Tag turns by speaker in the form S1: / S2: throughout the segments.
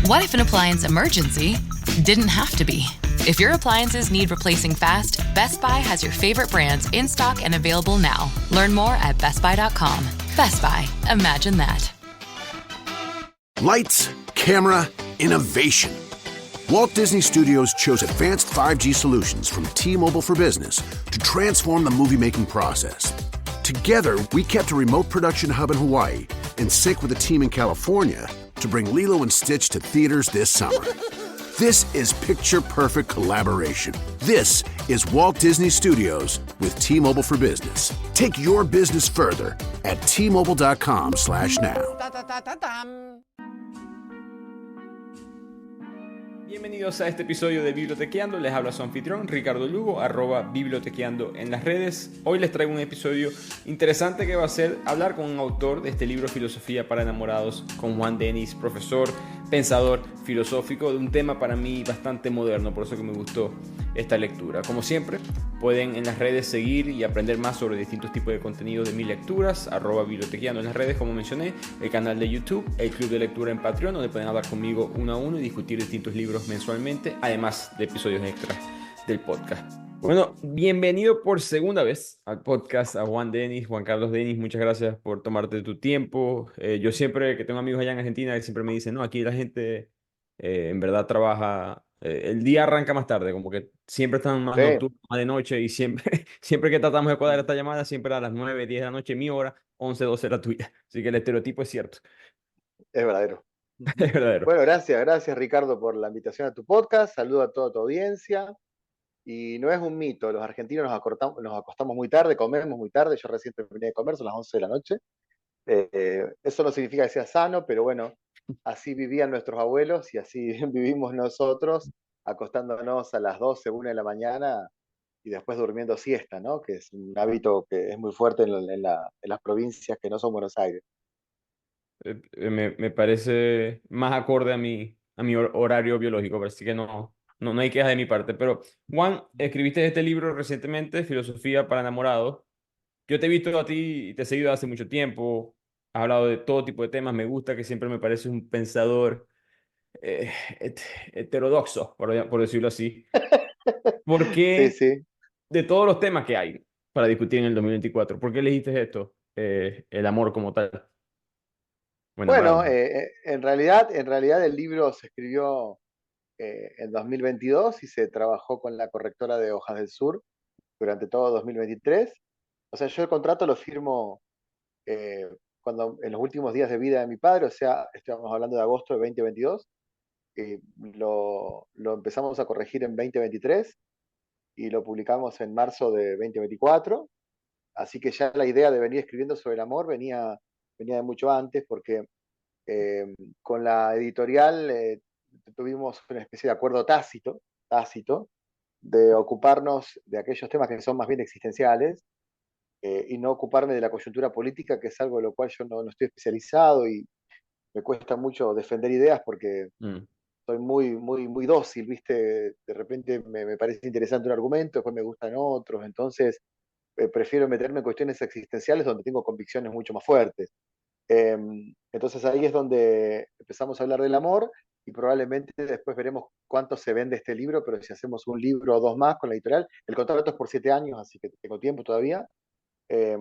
S1: What if an appliance emergency didn't have to be? If your appliances need replacing fast, Best Buy has your favorite brands in stock and available now. Learn more at bestbuy.com. Best Buy. Imagine that.
S2: Lights, camera, innovation. Walt Disney Studios chose advanced 5G solutions from T-Mobile for Business to transform the movie-making process. Together, we kept a remote production hub in Hawaii in sync with a team in California to bring Lilo and Stitch to theaters this summer. This is picture-perfect collaboration. This is Walt Disney Studios with T-Mobile for Business. Take your business further at T-Mobile.com/now.
S3: Bienvenidos a este episodio de Bibliotequeando. Les habla su anfitrión Ricardo Lugo, @Bibliotequeando en las redes. Hoy les traigo un episodio interesante que va a ser hablar con un autor de este libro Filosofía para Enamorados, con Juan Denis, profesor, pensador filosófico, de un tema para mí bastante moderno, por eso que me gustó esta lectura. Como siempre, pueden en las redes seguir y aprender más sobre distintos tipos de contenido de mis lecturas, @Bibliotequeando en las redes, como mencioné, el canal de YouTube, el club de lectura en Patreon, donde pueden hablar conmigo uno a uno y discutir distintos libros mensualmente, además de episodios extras del podcast. Bueno, bienvenido por segunda vez al podcast a Juan Denis, Juan Carlos Denis. Muchas gracias por tomarte tu tiempo. Yo siempre que tengo amigos allá en Argentina que siempre me dicen, no, aquí la gente en verdad trabaja, el día arranca más tarde, como que siempre están más nocturnos, más de noche, y siempre, siempre que tratamos de cuadrar esta llamada, siempre a las 9, 10 de la noche mi hora, 11, 12 la tuya. Así que el estereotipo es cierto.
S4: Es verdadero.
S3: Es verdadero.
S4: Bueno, gracias Ricardo por la invitación a tu podcast. Saludo a toda tu audiencia. Y no es un mito, los argentinos nos acostamos muy tarde, comemos muy tarde. Yo recién terminé de comer, son las 11 de la noche. Eso no significa que sea sano, pero bueno, así vivían nuestros abuelos y así vivimos nosotros, acostándonos a las 12, 1 de la mañana y después durmiendo siesta, ¿no? Que es un hábito que es muy fuerte en las provincias que no son Buenos Aires.
S3: Me parece más acorde a mi horario biológico, pero sí que no hay quejas de mi parte. Pero, Juan, escribiste este libro recientemente, Filosofía para Enamorados. Yo te he visto a ti y te he seguido hace mucho tiempo. Has hablado de todo tipo de temas. Me gusta que siempre me pareces un pensador eh, het- heterodoxo, por decirlo así.
S4: Sí,
S3: Porque
S4: sí.
S3: de todos los temas que hay para discutir en el 2024, ¿por qué elegiste esto? El amor como tal. O
S4: Bueno,
S3: enamorado.
S4: en realidad el libro se escribió en 2022 y se trabajó con la correctora de Hojas del Sur durante todo 2023. O sea, yo el contrato lo firmo en los últimos días de vida de mi padre, o sea, estamos hablando de agosto de 2022. Lo empezamos a corregir en 2023 y lo publicamos en marzo de 2024. Así que ya la idea de venir escribiendo sobre el amor venía de mucho antes, porque con la editorial tuvimos una especie de acuerdo tácito de ocuparnos de aquellos temas que son más bien existenciales y no ocuparme de la coyuntura política, que es algo en lo cual yo no estoy especializado y me cuesta mucho defender ideas porque
S3: Mm.
S4: soy muy dócil, ¿viste? De repente me parece interesante un argumento, después me gustan otros, entonces prefiero meterme en cuestiones existenciales donde tengo convicciones mucho más fuertes. Entonces ahí es donde empezamos a hablar del amor y probablemente después veremos cuánto se vende este libro, pero si hacemos un libro o dos más con la editorial, el contrato es por 7 años, así que tengo tiempo todavía. Eh,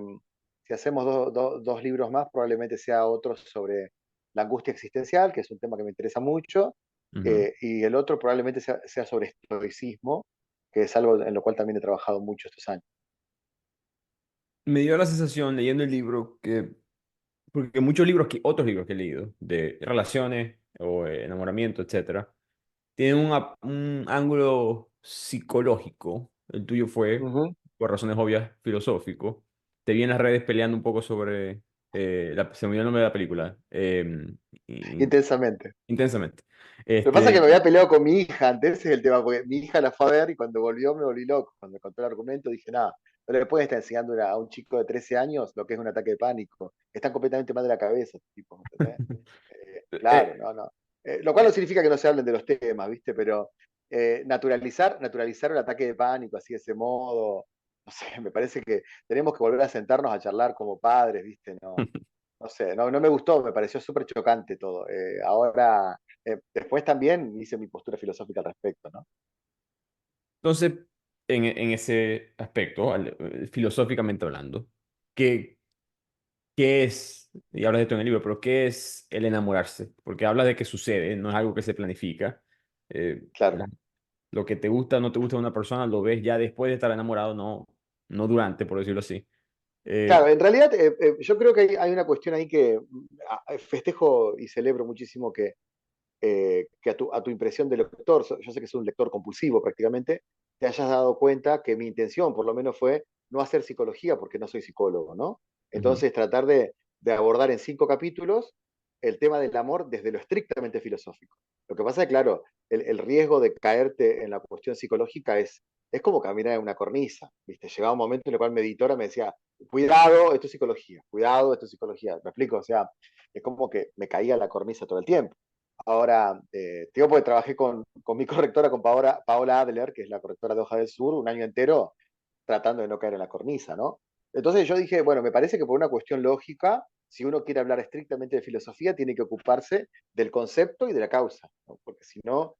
S4: si hacemos dos libros más, probablemente sea otro sobre la angustia existencial, que es un tema que me interesa mucho,
S3: Ujú.
S4: y el otro probablemente sea sobre estoicismo, que es algo en lo cual también he trabajado mucho estos años.
S3: Me dio la sensación leyendo el libro que, porque muchos libros, otros libros que he leído, de relaciones o enamoramiento, etcétera, tienen un ángulo psicológico. El tuyo fue,
S4: Ujú.
S3: por razones obvias, filosófico. Te vi en las redes peleando un poco sobre, se me olvidó el nombre de la película,
S4: Intensamente.
S3: intensamente.
S4: Lo que pasa es que
S3: Este,
S4: me había peleado con mi hija antes, ese es el tema, porque mi hija la fue a ver y cuando volvió me volví loco. Cuando me contó el argumento dije, nada, no le puedes estar enseñando a un chico de 13 años lo que es un ataque de pánico. Están completamente mal de la cabeza, estos tipos, ¿entendés? Claro,
S3: eh,
S4: no. Lo cual no significa que no se hablen de los temas, ¿viste? Pero naturalizar el ataque de pánico así de ese modo, no sé, me parece que tenemos que volver a sentarnos a charlar como padres, ¿viste? No sé, no me gustó, me pareció súper chocante todo. Ahora Después también hice mi postura filosófica al respecto, ¿no?
S3: Entonces, en ese aspecto, filosóficamente hablando, ¿qué, qué es, y hablas de esto en el libro, pero qué es el enamorarse? Porque hablas de que sucede, no es algo que se planifica. Eh,
S4: Claro.
S3: la- lo que te gusta o no te gusta de una persona lo ves ya después de estar enamorado, no durante, por decirlo así.
S4: Claro,
S3: Eh,
S4: en realidad yo creo que hay una cuestión ahí que festejo y celebro muchísimo que a tu impresión de lector, yo sé que es un lector compulsivo prácticamente, te hayas dado cuenta que mi intención por lo menos fue no hacer psicología porque no soy psicólogo, ¿no?
S3: ujú,
S4: Entonces tratar de abordar en 5 capítulos el tema del amor desde lo estrictamente filosófico. Lo que pasa es, claro, el riesgo de caerte en la cuestión psicológica es como caminar en una cornisa, ¿viste? Llegaba un momento en el cual mi editora me decía, cuidado, esto es psicología, cuidado, esto es psicología, ¿me explico? O sea, es como que me caía la cornisa todo el tiempo. Ahora, te digo porque trabajé con mi correctora, con Paola Adler, que es la correctora de Hoja del Sur, un año entero tratando de no caer en la cornisa, ¿no? Entonces yo dije, bueno, me parece que por una cuestión lógica, si uno quiere hablar estrictamente de filosofía, tiene que ocuparse del concepto y de la causa, ¿no? Porque si no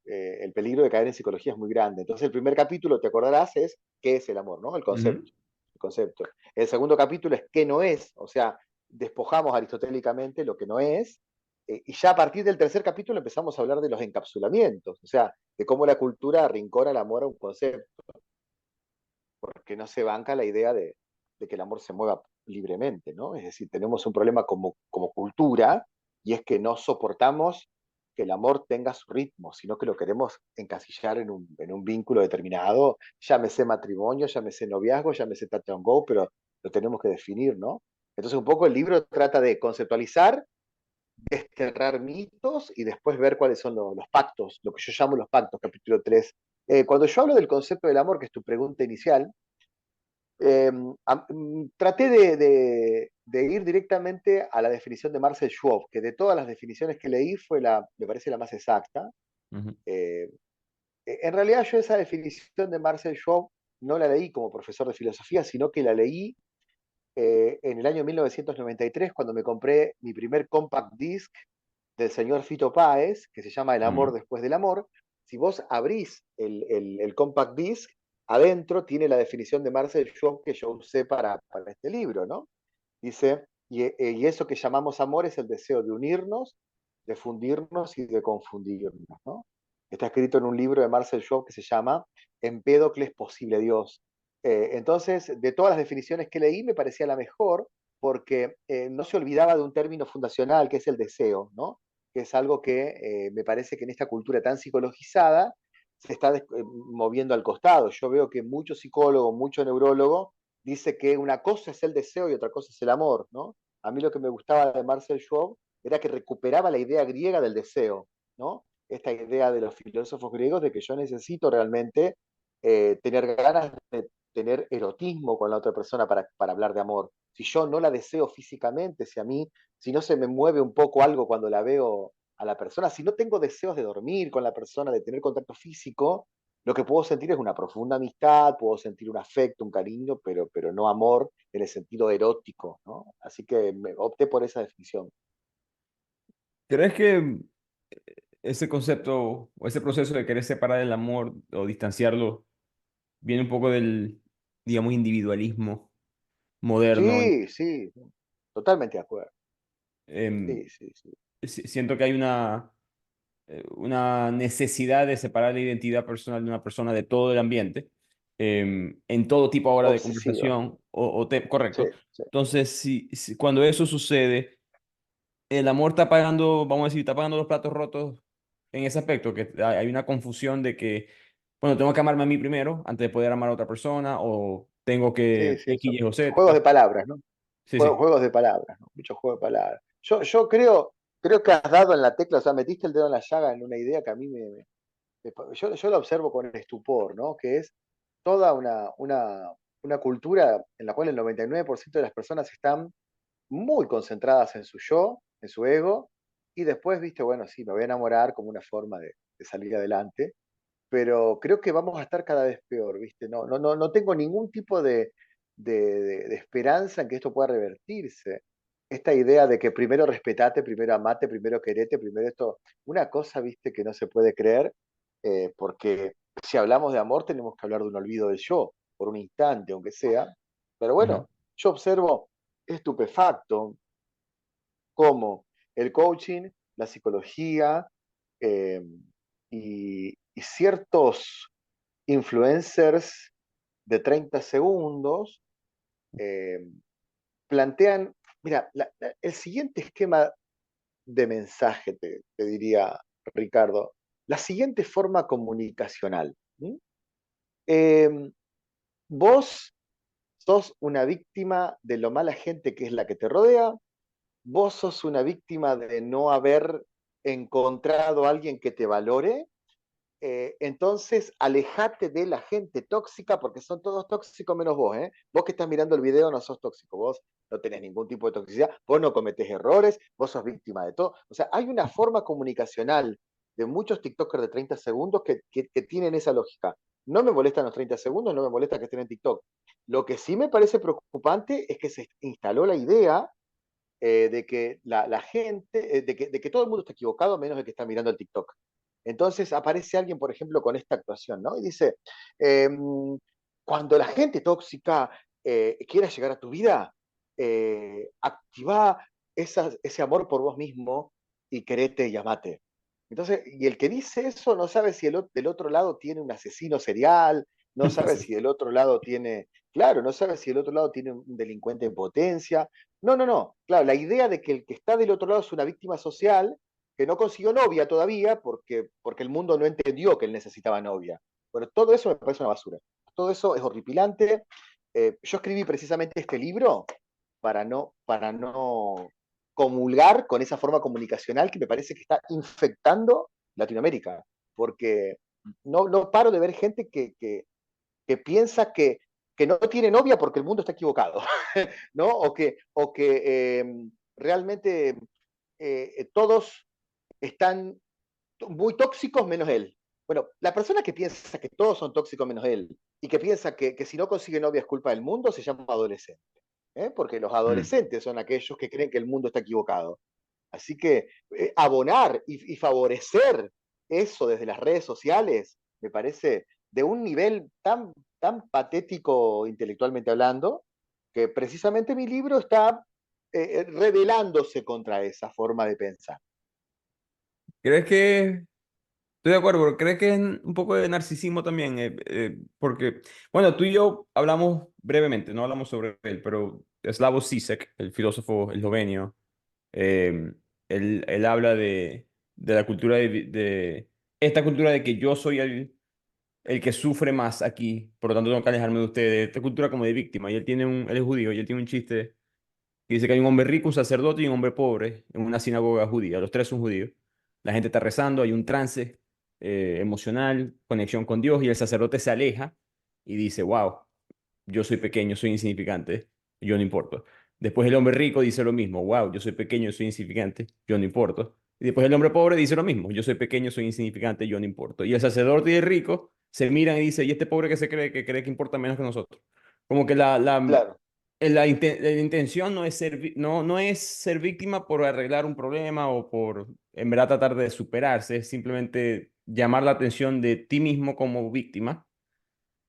S4: el peligro de caer en psicología es muy grande. Entonces el primer capítulo, te acordarás, es ¿qué es el amor? ¿No? El
S3: ujú.
S4: concepto. El concepto. El segundo capítulo es ¿qué no es? O sea, despojamos aristotélicamente lo que no es, y ya a partir del tercer capítulo empezamos a hablar de los encapsulamientos, o sea, de cómo la cultura arrincona el amor a un concepto, porque no se banca la idea de que el amor se mueva libremente, ¿no? Es decir, tenemos un problema como cultura, y es que no soportamos que el amor tenga su ritmo, sino que lo queremos encasillar en un vínculo determinado, llámese matrimonio, llámese noviazgo, llámese touch and go, pero lo tenemos que definir, ¿no? Entonces un poco el libro trata de conceptualizar, desterrar mitos y después ver cuáles son los pactos, lo que yo llamo los pactos, capítulo 3. Cuando yo hablo del concepto del amor, que es tu pregunta inicial, eh, traté de ir directamente a la definición de Marcel Schwab, que de todas las definiciones que leí me parece la más exacta.
S3: Ujú.
S4: Eh, en realidad yo esa definición de Marcel Schwab no la leí como profesor de filosofía, sino que la leí en el año 1993, cuando me compré mi primer compact disc del señor Fito Páez, que se llama El amor
S3: Mm.
S4: después del amor. Si vos abrís el compact disc, adentro tiene la definición de Marcel Schwab que yo usé para este libro, ¿no? Dice, y eso que llamamos amor es el deseo de unirnos, de fundirnos y de confundirnos, ¿no? Está escrito en un libro de Marcel Schwab que se llama Empédocles posible Dios. Entonces, de todas las definiciones que leí, me parecía la mejor porque no se olvidaba de un término fundacional que es el deseo, ¿no? Que es algo que me parece que en esta cultura tan psicologizada se está moviendo al costado. Yo veo que mucho psicólogo, mucho neurólogo dice que una cosa es el deseo y otra cosa es el amor, ¿no? A mí lo que me gustaba de Marcel Schwab era que recuperaba la idea griega del deseo, ¿no? Esta idea de los filósofos griegos de que yo necesito realmente tener ganas de tener erotismo con la otra persona para hablar de amor. Si yo no la deseo físicamente, si no se me mueve un poco algo cuando la veo a la persona, si no tengo deseos de dormir con la persona, de tener contacto físico, lo que puedo sentir es una profunda amistad, puedo sentir un afecto, un cariño, pero no amor en el sentido erótico, ¿no? Así que opté por esa definición.
S3: ¿Crees que ese concepto o ese proceso de querer separar el amor o distanciarlo viene un poco del, digamos, individualismo moderno?
S4: Sí, sí, totalmente de acuerdo.
S3: Em,
S4: Sí, sí, sí.
S3: siento que hay una necesidad de separar la identidad personal de una persona de todo el ambiente, en todo tipo ahora de
S4: Obsesiva.
S3: conversación,
S4: Sí,
S3: correcto.
S4: sí,
S3: Entonces, cuando eso sucede, el amor está pagando, vamos a decir, está pagando los platos rotos en ese aspecto, que hay una confusión de que, bueno, tengo que amarme a mí primero antes de poder amar a otra persona, o tengo
S4: sí,
S3: que
S4: sí.
S3: X, Y o
S4: Juegos de
S3: Z.
S4: palabras, ¿no?
S3: Sí, sí.
S4: Juegos de palabras, ¿no? Muchos juegos de palabras. Yo creo que has dado en la tecla, o sea, metiste el dedo en la llaga en una idea que a mí yo la observo con estupor, ¿no? Que es toda una cultura en la cual el 99% de las personas están muy concentradas en su yo, en su ego, y después, viste, bueno, sí, me voy a enamorar como una forma de salir adelante, pero creo que vamos a estar cada vez peor, ¿viste? No tengo ningún tipo de esperanza en que esto pueda revertirse. esta idea de que primero respetate, primero amate, primero querete, primero esto, una cosa, viste, que no se puede creer, porque si hablamos de amor tenemos que hablar de un olvido del yo, por un instante, aunque sea, pero
S3: Ujú.
S4: bueno, yo observo estupefacto cómo el coaching, la psicología eh, y ciertos influencers de 30 segundos eh, plantean, mira, el siguiente esquema de mensaje, te diría Ricardo, la siguiente forma comunicacional. ¿Sí? Eh, Vos sos una víctima de lo mala gente que es la que te rodea, vos sos una víctima de no haber encontrado a alguien que te valore, entonces alejate de la gente tóxica porque son todos tóxicos menos vos, ¿eh? Vos que estás mirando el video no sos tóxico, vos no tenés ningún tipo de toxicidad, vos no cometés errores, vos sos víctima de todo. O sea, hay una forma comunicacional de muchos TikTokers de 30 segundos que tienen esa lógica. No me molestan los 30 segundos, no me molesta que estén en TikTok. Lo que sí me parece preocupante es que se instaló la idea de que la gente, de que todo el mundo está equivocado menos el que está mirando el TikTok. Entonces aparece alguien, por ejemplo, con esta actuación, ¿no? Y dice, eh, cuando la gente tóxica quiera llegar a tu vida, activa ese amor por vos mismo y querete y amate. Entonces, y el que dice eso no sabe si del otro lado tiene un asesino serial, no sabe
S3: Sí.
S4: si del otro lado tiene, claro, no sabe si del otro lado tiene un delincuente en potencia. No, no, no. Claro, la idea de que el que está del otro lado es una víctima social que no consiguió novia todavía porque el mundo no entendió que él necesitaba novia. Bueno, todo eso me parece una basura. Todo eso es horripilante. Yo escribí precisamente este libro para no comulgar con esa forma comunicacional que me parece que está infectando Latinoamérica, porque no paro de ver gente que piensa que no tiene novia porque el mundo está equivocado, ¿no? O que realmente todos están muy tóxicos menos él. Bueno, la persona que piensa que todos son tóxicos menos él y que piensa que si no consigue novia es culpa del mundo se llama adolescente, ¿eh? Porque los
S3: Mm.
S4: adolescentes son aquellos que creen que el mundo está equivocado. Así que abonar y favorecer eso desde las redes sociales me parece de un nivel tan patético intelectualmente hablando, que precisamente mi libro está rebelándose contra esa forma de pensar.
S3: ¿Crees que Estoy de acuerdo, pero ¿crees que es un poco de narcisismo también? Porque, bueno, tú y yo hablamos brevemente, no hablamos sobre él, pero Slavoj Žižek, el filósofo eslovenio, eh, él habla de la cultura de esta cultura de que yo soy el que sufre más aquí, por lo tanto tengo que alejarme de ustedes, esta cultura como de víctima. Y él es judío, y él tiene un chiste que dice que hay un hombre rico, un sacerdote y un hombre pobre en una sinagoga judía. Los tres son judíos. La gente está rezando, hay un trance emocional, conexión con Dios, y el sacerdote se aleja y dice, wow, yo soy pequeño, soy insignificante, yo no importo. Después el hombre rico dice lo mismo, wow, yo soy pequeño, soy insignificante, yo no importo. Y después el hombre pobre dice lo mismo, yo soy pequeño, soy insignificante, yo no importo. Y el sacerdote y el rico se miran y dice, ¿y este pobre que se cree que importa menos que nosotros? Como que
S4: Claro,
S3: la intención no es no es ser víctima por arreglar un problema o por en verdad tratar de superarse, es simplemente llamar la atención de ti mismo como víctima,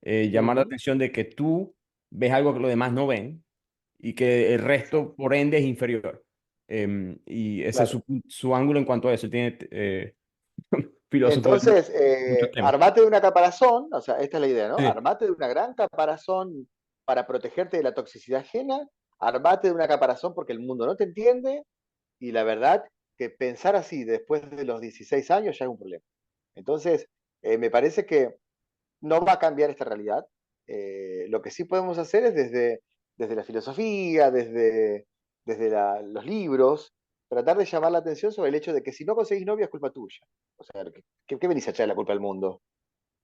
S3: llamar la
S4: uh-huh,
S3: atención de que tú ves algo que los demás no ven y que el resto,
S4: exacto,
S3: por ende, es inferior. Y ese es
S4: claro.
S3: su ángulo en cuanto a eso. Él tiene filósofo de
S4: Entonces,
S3: muchos temas.
S4: armate de una caparazón, o sea, esta es la idea, ¿no?
S3: Sí.
S4: Armate de una gran caparazón para protegerte de la toxicidad ajena, armate de una caparazón porque el mundo no te entiende, y la verdad que pensar así después de los 16 años ya es un problema. Entonces, me parece que no va a cambiar esta realidad. Lo que sí podemos hacer es desde la filosofía, desde los libros, tratar de llamar la atención sobre el hecho de que si no conseguís novia es culpa tuya. O sea, ¿qué venís a echarle la culpa al mundo?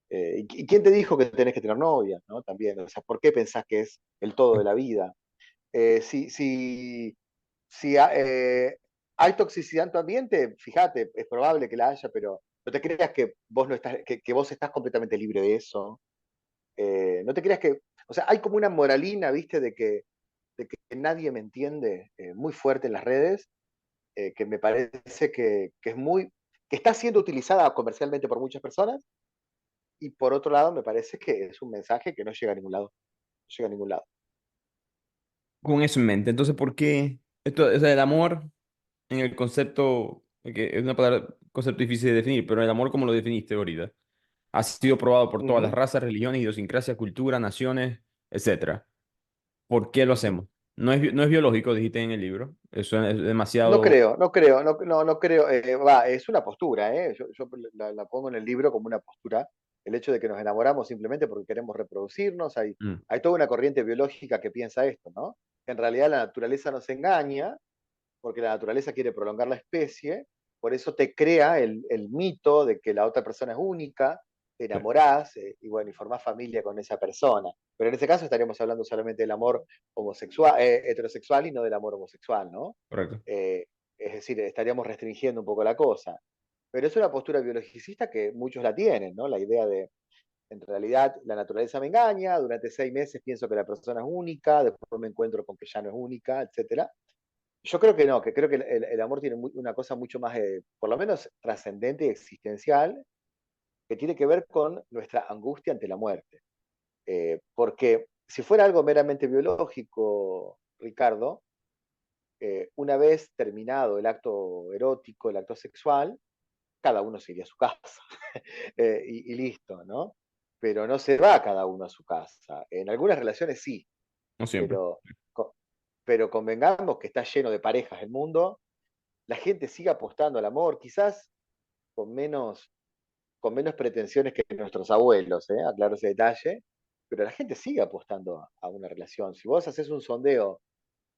S4: ¿Y quién te dijo que tenés que tener novia? ¿No? También, o sea, ¿por qué pensás que es el todo de la vida? Si hay toxicidad en tu ambiente, fíjate, es probable que la haya, pero no te creas que vos no estás, que vos estás completamente libre de eso. No te creas que, o sea, hay como una moralina, viste, de que de que nadie me entiende muy fuerte en las redes, que me parece que es que está siendo utilizada comercialmente por muchas personas, y por otro lado me parece que es un mensaje que no llega a ningún lado, no llega a ningún lado.
S3: Con eso en mente, entonces, ¿por qué esto, o sea, el amor en el concepto, que es una palabra, concepto difícil de definir, pero el amor como lo definiste ahorita, ha sido probado por todas las
S4: Ujú.
S3: razas, religiones, idiosincrasias, culturas, naciones, etcétera? ¿Por qué lo
S4: Ujú.
S3: hacemos? No es biológico, dijiste en el libro. Eso es
S4: No
S3: demasiado.
S4: creo, no creo, no creo, es una postura, ¿eh? Yo la pongo en el libro como una postura, el hecho de que nos enamoramos simplemente porque queremos reproducirnos,
S3: Mm,
S4: hay toda una corriente biológica que piensa esto, ¿no? En realidad la naturaleza nos engaña, porque la naturaleza quiere prolongar la especie, por eso te crea el mito de que la otra persona es única, te
S3: sí,
S4: enamorás, y bueno, y formás familia con esa persona. Pero en ese caso estaríamos hablando solamente del amor homosexual, heterosexual y no del amor homosexual, ¿no?
S3: correcto.
S4: Eh, es decir, estaríamos restringiendo un poco la cosa. Pero es una postura biologicista que muchos la tienen, ¿no? La idea de, en realidad, la naturaleza me engaña, durante 6 meses pienso que la persona es única, después me encuentro con que ya no es única, etcétera. Yo creo que no, que creo que el amor tiene una cosa mucho más, por lo menos, trascendente y existencial, que tiene que ver con nuestra angustia ante la muerte. Porque si fuera algo meramente biológico, Ricardo, una vez terminado el acto erótico, el acto sexual, cada uno se iría a su casa y listo, ¿no? Pero no se va cada uno a su casa. En algunas relaciones sí,
S3: No siempre.
S4: pero, pero convengamos que está lleno de parejas el mundo, la gente sigue apostando al amor, quizás con menos, con menos pretensiones que nuestros abuelos, aclaro ese detalle, pero la gente sigue apostando a una relación. Si vos haces un sondeo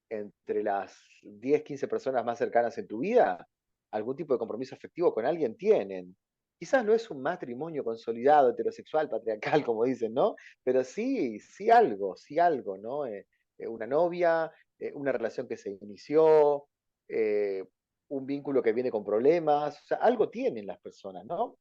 S4: entre las 10 15 personas más cercanas en tu vida, algún tipo de compromiso afectivo con alguien tienen. Quizás no es un matrimonio consolidado, heterosexual, patriarcal, como dicen, ¿no? Pero sí algo, ¿no? Una novia, una relación que se inició, eh, un vínculo que viene con problemas, o sea, algo tienen las personas, ¿no?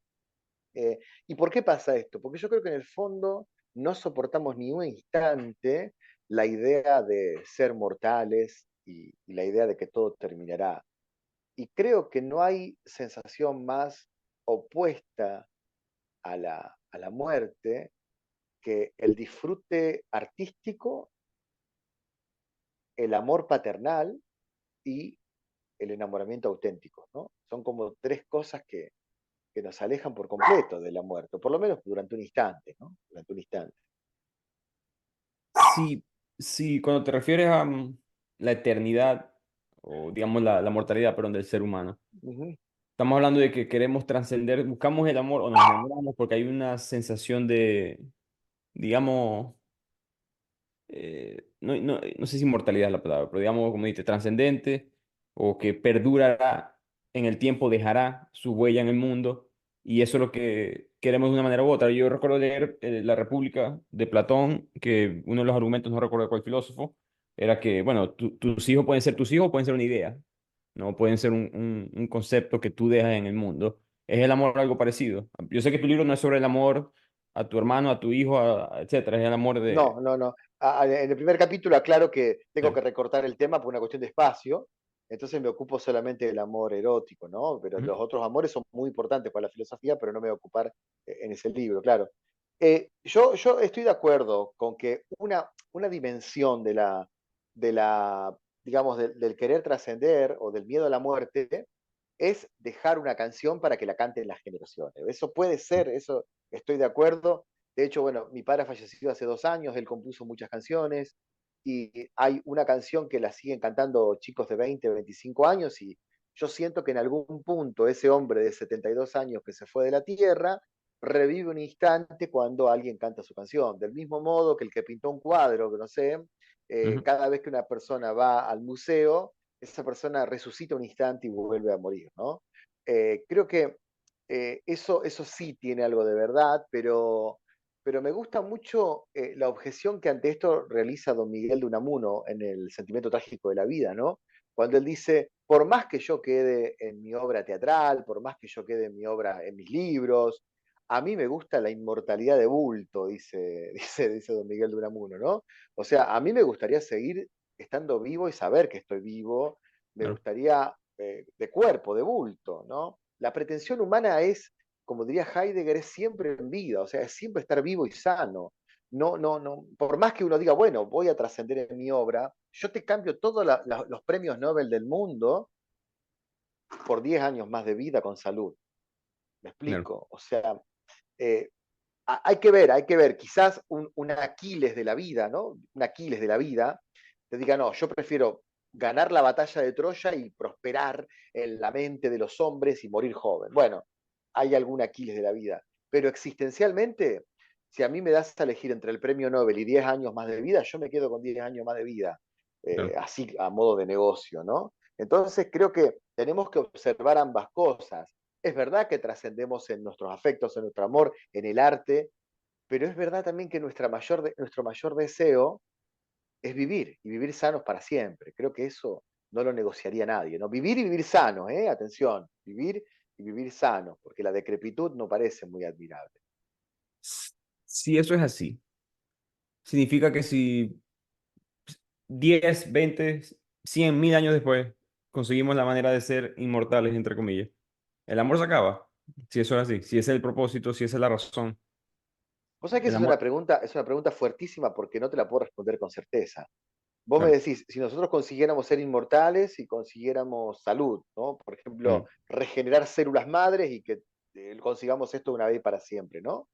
S4: ¿Y por qué pasa esto? Porque yo creo que en el fondo no soportamos ni un instante la idea de ser mortales y la idea de que todo terminará. Y creo que no hay sensación más opuesta a la muerte que el disfrute artístico, el amor paternal y el enamoramiento auténtico, ¿no? Son como tres cosas que nos alejan por completo de la muerte, o por lo menos durante un instante, ¿no? Durante un instante.
S3: Sí, sí, cuando te refieres a la eternidad, o digamos la mortalidad, perdón, del ser humano,
S4: Ujú.
S3: estamos hablando de que queremos trascender, buscamos el amor o nos enamoramos porque hay una sensación de, digamos, no sé si inmortalidad es la palabra, pero digamos, como dices, trascendente o que perdurará en el tiempo, dejará su huella en el mundo y eso es lo que queremos de una manera u otra. Yo recuerdo leer La República de Platón, que uno de los argumentos, no recuerdo cuál filósofo, era que, bueno, tus hijos pueden ser tus hijos, pueden ser una idea, no pueden ser un concepto que tú dejas en el mundo. ¿Es el amor algo parecido? Yo sé que tu libro no es sobre el amor a tu hermano, a tu hijo, etcétera, es el amor de...
S4: No, no, no. En el primer capítulo aclaro que
S3: Sí.
S4: tengo que recortar el tema por una cuestión de espacio, entonces me ocupo solamente del amor erótico, ¿no? Pero
S3: Ujú.
S4: los otros amores son muy importantes para la filosofía, pero no me voy a ocupar en ese libro, claro. Yo estoy de acuerdo con que una dimensión de la digamos, del querer trascender o del miedo a la muerte es dejar una canción para que la canten las generaciones. Eso puede ser, eso estoy de acuerdo. De hecho, bueno, mi padre falleció hace 2 años, él compuso muchas canciones y hay una canción que la siguen cantando chicos de 20, 25 años y yo siento que en algún punto ese hombre de 72 años que se fue de la tierra revive un instante cuando alguien canta su canción. Del mismo modo que el que pintó un cuadro, que no sé,
S3: Ujú.
S4: cada vez que una persona va al museo, esa persona resucita un instante y vuelve a morir, ¿no? Creo que eso sí tiene algo de verdad, pero me gusta mucho la objeción que ante esto realiza don Miguel de Unamuno en El sentimiento trágico de la vida, ¿no? Cuando él dice, por más que yo quede en mi obra teatral, por más que yo quede en mi obra, en mis libros, a mí me gusta la inmortalidad de bulto, dice don Miguel de Unamuno, ¿no? O sea, a mí me gustaría seguir estando vivo y saber que estoy vivo, me
S3: Claro,
S4: gustaría de cuerpo, de bulto, ¿no? La pretensión humana es, como diría Heidegger, es siempre en vida, o sea, es siempre estar vivo y sano. No, no, no, por más que uno diga, bueno, voy a trascender en mi obra, yo te cambio todos los premios Nobel del mundo por 10 años más de vida con salud. ¿Me
S3: claro.
S4: explico? O sea, eh, hay que ver, quizás un Aquiles de la vida, ¿no? Un Aquiles de la vida, te diga, no, yo prefiero ganar la batalla de Troya y prosperar en la mente de los hombres y morir joven. Bueno, hay algún Aquiles de la vida, pero existencialmente, si a mí me das a elegir entre el premio Nobel y 10 años más de vida, yo me quedo con 10 años más de vida,
S3: Claro.
S4: así a modo de negocio, ¿no? Entonces creo que tenemos que observar ambas cosas. Es verdad que trascendemos en nuestros afectos, en nuestro amor, en el arte, pero es verdad también que nuestro mayor deseo es vivir y vivir sanos para siempre. Creo que eso no lo negociaría nadie, ¿no? Vivir y vivir sanos, ¿eh? Atención, vivir y vivir sanos, porque la decrepitud no parece muy admirable.
S3: Si eso es así, significa que si 10, 20, 100, 1000 años después conseguimos la manera de ser inmortales, entre comillas, el amor se acaba. Si eso es así, si ese es el propósito, si esa es la razón,
S4: Vos sabés que
S3: el
S4: esa
S3: amor.
S4: es una pregunta fuertísima porque no te la puedo responder con certeza. Vos me
S3: Claro.
S4: decís, si nosotros consiguiéramos ser inmortales y consiguiéramos salud, ¿no? Por
S3: Mm,
S4: ejemplo, regenerar células madres y que consigamos esto una vez para siempre, ¿no?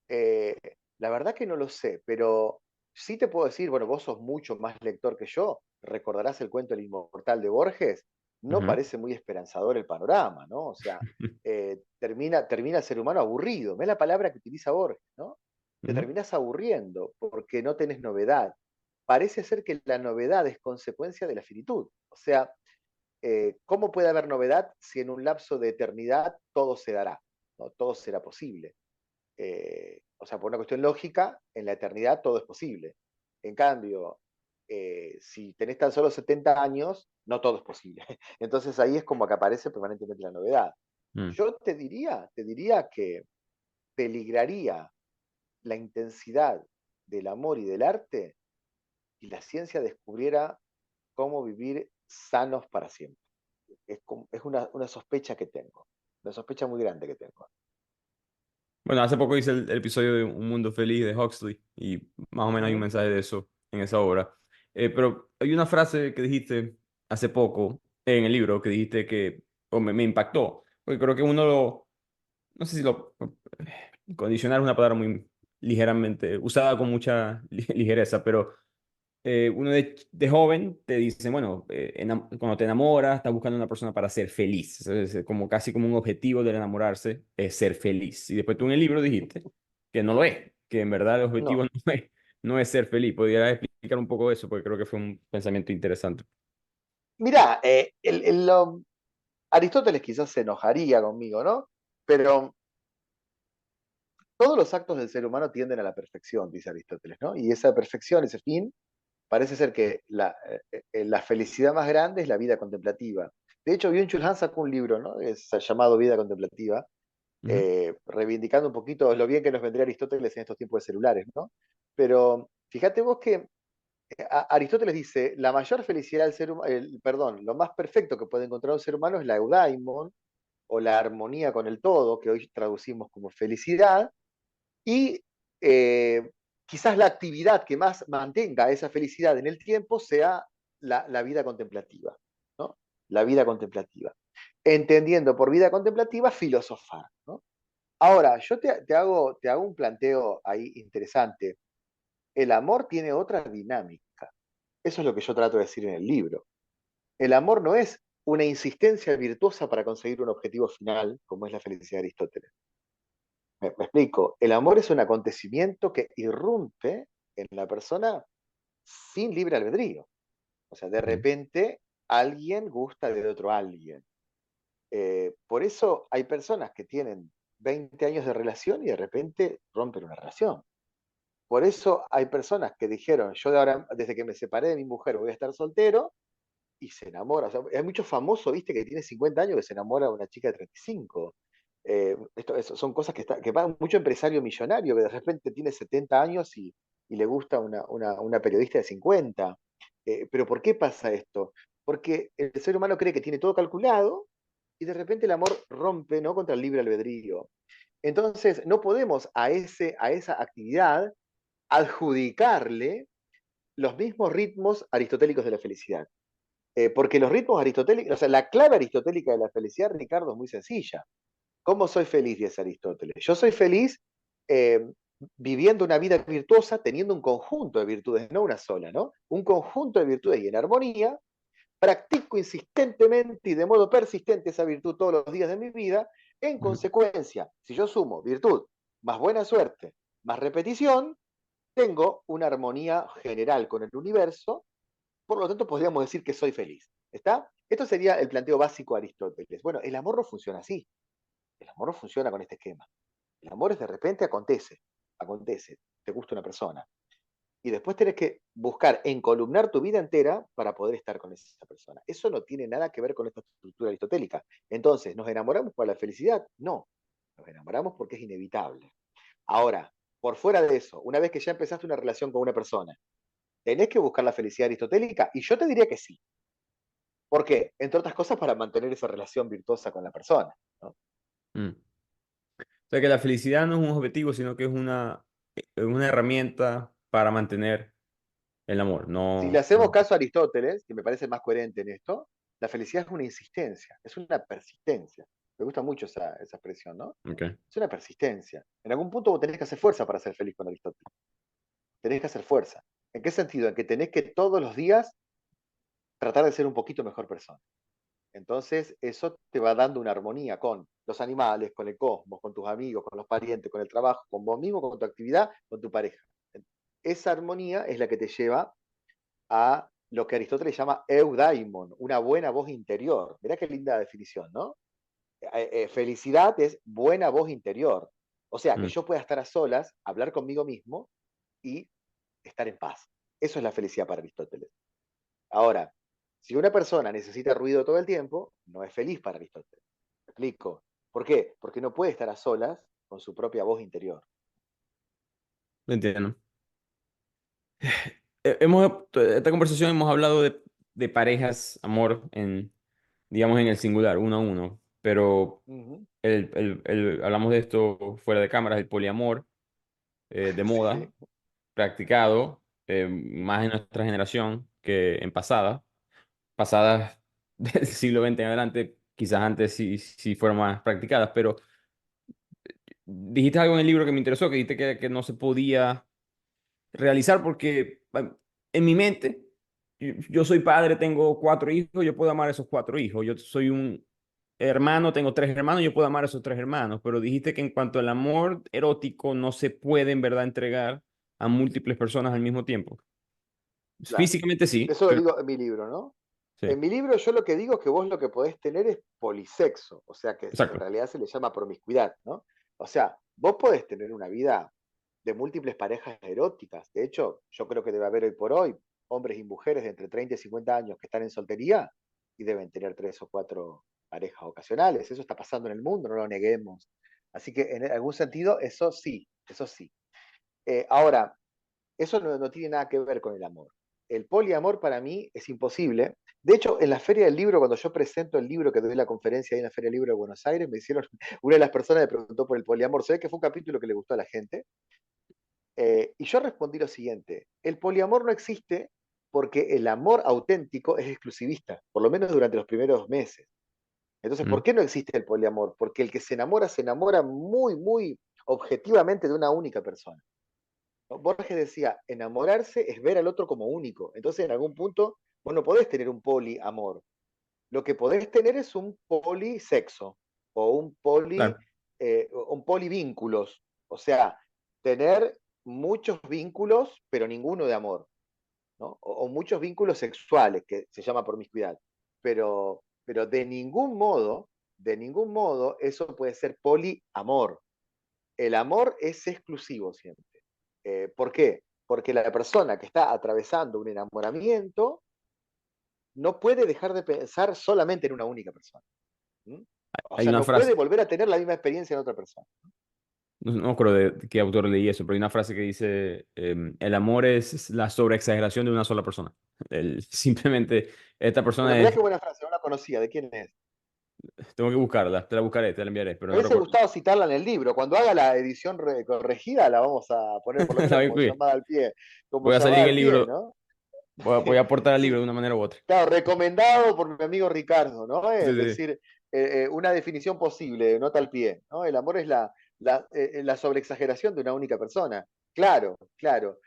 S4: Eh, la verdad que no lo sé, pero sí te puedo decir, bueno, vos sos mucho más lector que yo, recordarás el cuento El Inmortal de Borges, no
S3: ujú,
S4: parece muy esperanzador el panorama, ¿no? O sea, termina el ser humano aburrido, ¿ves la palabra que utiliza Borges, ¿no? Te
S3: ujú.
S4: terminás aburriendo porque no tenés novedad. Parece ser que la novedad es consecuencia de la finitud. O sea, ¿cómo puede haber novedad si en un lapso de eternidad todo se dará? ¿No? Todo será posible. O sea, por una cuestión lógica, en la eternidad todo es posible. En cambio, si tenés tan solo 70 años, no todo es posible. Entonces ahí es como que aparece permanentemente la novedad.
S3: Mm.
S4: Yo te diría que peligraría la intensidad del amor y del arte y la ciencia descubriera cómo vivir sanos para siempre. Es una sospecha que tengo, una sospecha muy grande que tengo.
S3: Bueno, hace poco hice el episodio de Un Mundo Feliz de Huxley y más o menos hay un
S4: Ujú.
S3: mensaje de eso en esa obra. Pero hay una frase que dijiste hace poco en el libro que dijiste que o me impactó, porque creo que uno lo, no sé si lo, condicionar es una palabra muy ligeramente, usada con mucha ligereza, pero uno de joven te dice, bueno, cuando te enamoras, estás buscando una persona para ser feliz. Es como casi como un objetivo del enamorarse es ser feliz. Y después tú en el libro dijiste que no lo es, que en verdad el objetivo
S4: No,
S3: no es ser feliz. ¿Podrías explicar un poco eso? Porque creo que fue un pensamiento interesante.
S4: mirá, Aristóteles quizás se enojaría conmigo, ¿no? Pero todos los actos del ser humano tienden a la perfección, dice Aristóteles, ¿no? Y esa perfección, ese fin, parece ser que la felicidad más grande es la vida contemplativa. De hecho, Byung-Chul Han sacó un libro, ¿no? Es llamado Vida Contemplativa,
S3: Ujú,
S4: reivindicando un poquito lo bien que nos vendría Aristóteles en estos tiempos de celulares, ¿no? Pero fíjate vos que Aristóteles dice, la mayor felicidad del ser humano, perdón, lo más perfecto que puede encontrar un ser humano es la eudaimon, o la armonía con el todo, que hoy traducimos como felicidad, y quizás la actividad que más mantenga esa felicidad en el tiempo sea la vida contemplativa, ¿no? La vida contemplativa. Entendiendo por vida contemplativa filosofar, ¿no? Ahora, yo te hago un planteo ahí interesante. El amor tiene otra dinámica. Eso es lo que yo trato de decir en el libro. El amor no es una insistencia virtuosa para conseguir un objetivo final, como es la felicidad de Aristóteles. Me explico. El amor es un acontecimiento que irrumpe en la persona sin libre albedrío. O sea, de
S3: ujú.
S4: repente alguien gusta de otro alguien. Por eso hay personas que tienen 20 años de relación y de repente rompen una relación. Por eso hay personas que dijeron, yo de ahora, desde que me separé de mi mujer, voy a estar soltero, y se enamora. O sea, hay muchos famosos, viste, que tiene 50 años que se enamora de una chica de 35. Son cosas que van mucho empresario millonario que de repente tiene 70 años y le gusta una periodista de 50. Pero ¿por qué pasa esto? Porque el ser humano cree que tiene todo calculado y de repente el amor rompe, ¿no?, contra el libre albedrío. Entonces, no podemos a esa actividad adjudicarle los mismos ritmos aristotélicos de la felicidad. Porque los ritmos aristotélicos, o sea, la clave aristotélica de la felicidad, Ricardo, es muy sencilla. ¿Cómo soy feliz? Dice Aristóteles. Yo soy feliz eh, viviendo una vida virtuosa, teniendo un conjunto de virtudes, no una sola, ¿no? Un conjunto de virtudes y en armonía, practico insistentemente y de modo persistente esa virtud todos los días de mi vida. En
S3: Ujú.
S4: consecuencia, si yo sumo virtud más buena suerte más repetición, tengo una armonía general con el universo, por lo tanto podríamos decir que soy feliz. ¿Está? Esto sería el planteo básico de Aristóteles. Bueno, el amor no funciona así. El amor no funciona con este esquema. El amor es de repente acontece, te gusta una persona. Y después tenés que buscar encolumnar tu vida entera para poder estar con esa persona. Eso no tiene nada que ver con esta estructura aristotélica. Entonces, ¿nos enamoramos por la felicidad? No, nos enamoramos porque es inevitable. Ahora, por fuera de eso, una vez que ya empezaste una relación con una persona, ¿tenés que buscar la felicidad aristotélica? Y yo te diría que sí. ¿Por qué? Entre otras cosas, para mantener esa relación virtuosa con la persona, ¿no?
S3: Mm. O sea que la felicidad no es un objetivo, sino que es una herramienta para mantener el amor.
S4: Si le
S3: No,
S4: hacemos
S3: no.
S4: caso a Aristóteles, que me parece más coherente en esto, la felicidad es una insistencia, es una persistencia. Me gusta mucho esa expresión, ¿no?
S3: Ok.
S4: Es una persistencia. En algún punto vos tenés que hacer fuerza para ser feliz con Aristóteles. Tenés que hacer fuerza. ¿En qué sentido? En que tenés que todos los días tratar de ser un poquito mejor persona. Entonces, eso te va dando una armonía con los animales, con el cosmos, con tus amigos, con los parientes, con el trabajo, con vos mismo, con tu actividad, con tu pareja. Esa armonía es la que te lleva a lo que Aristóteles llama eudaimon, una buena voz interior. Mirá qué linda definición, ¿no? Felicidad es buena voz interior. O sea, que
S3: Mm.
S4: yo pueda estar a solas, hablar conmigo mismo y estar en paz. Eso es la felicidad para Aristóteles. Ahora, si una persona necesita ruido todo el tiempo, no es feliz para Aristóteles. ¿Me explico? ¿Por qué? Porque no puede estar a solas con su propia voz interior.
S3: Lo entiendo. Esta conversación hemos hablado de parejas, amor, digamos, en el singular, uno a uno, pero
S4: Uh -huh.
S3: hablamos de esto fuera de cámaras, el poliamor, de moda,
S4: Sí,
S3: practicado, más en nuestra generación que en pasadas del siglo XX en adelante, quizás antes sí fueron más practicadas, pero dijiste algo en el libro que me interesó, que dijiste que no se podía realizar porque en mi mente, yo soy padre, tengo 4 hijos, yo puedo amar a esos 4 hijos. Yo soy un hermano, tengo 3 hermanos, yo puedo amar a esos 3 hermanos. Pero dijiste que en cuanto al amor erótico no se puede en verdad entregar a múltiples personas al mismo tiempo.
S4: claro.
S3: Físicamente sí,
S4: Eso lo
S3: pero
S4: digo en mi libro, ¿no?
S3: sí,
S4: En mi libro yo lo que digo es que vos lo que podés tener es polisexo, o sea que en
S3: exacto.
S4: realidad se le llama promiscuidad, ¿no? O sea, vos podés tener una vida de múltiples parejas eróticas. De hecho, yo creo que debe haber hoy por hoy hombres y mujeres de entre 30 y 50 años que están en soltería y deben tener 3 o 4 parejas ocasionales. Eso está pasando en el mundo, no lo neguemos. Así que en algún sentido, eso sí, eso sí. Ahora, eso no tiene nada que ver con el amor. El poliamor para mí es imposible. De hecho, en la Feria del Libro, cuando yo presento el libro que doy la conferencia ahí en la Feria del Libro de Buenos Aires, me hicieron, una de las personas me preguntó por el poliamor. Se ve que fue un capítulo que le gustó a la gente. Y yo respondí lo siguiente, el poliamor no existe porque el amor auténtico es exclusivista, por lo menos durante los primeros meses. Entonces, ¿por
S3: Mm,
S4: qué no existe el poliamor? Porque el que se enamora muy, muy objetivamente de una única persona. Borges decía, enamorarse es ver al otro como único. Entonces, en algún punto, vos no podés tener un poliamor. Lo que podés tener es un polisexo o
S3: claro.
S4: un polivínculos. O sea, tener muchos vínculos, pero ninguno de amor, ¿no? O muchos vínculos sexuales, que se llama promiscuidad. Pero de ningún modo, eso puede ser poliamor. El amor es exclusivo siempre. ¿Por qué? Porque la persona que está atravesando un enamoramiento no puede dejar de pensar solamente en una única persona. ¿Mm? O
S3: Hay
S4: sea,
S3: una
S4: no puede
S3: frase,
S4: volver a tener la misma experiencia en otra persona.
S3: no me acuerdo de qué autor leí eso, pero hay una frase que dice, el amor es la sobreexageración de una sola persona. Simplemente esta
S4: Pero
S3: persona
S4: mirá qué
S3: es,
S4: buena frase, no la conocía, ¿de quién es?
S3: tengo que buscarla, te la buscaré, te la enviaré, pero
S4: Me
S3: no
S4: hubiese
S3: recuerdo.
S4: gustado citarla en el libro. Cuando haga la edición corregida, la vamos a poner por lo
S3: La
S4: menos
S3: voy a
S4: como
S3: incluir.
S4: llamada al pie. Como
S3: Voy a salir
S4: llamada
S3: en
S4: al
S3: el
S4: pie,
S3: libro,
S4: ¿no?
S3: voy a aportar al libro
S4: Sí,
S3: de una manera u otra.
S4: claro, recomendado por mi amigo Ricardo, ¿no?
S3: Sí,
S4: Es
S3: sí.
S4: decir, una definición posible, nota al pie, ¿no? El amor es la sobreexageración de una única persona. Claro, claro.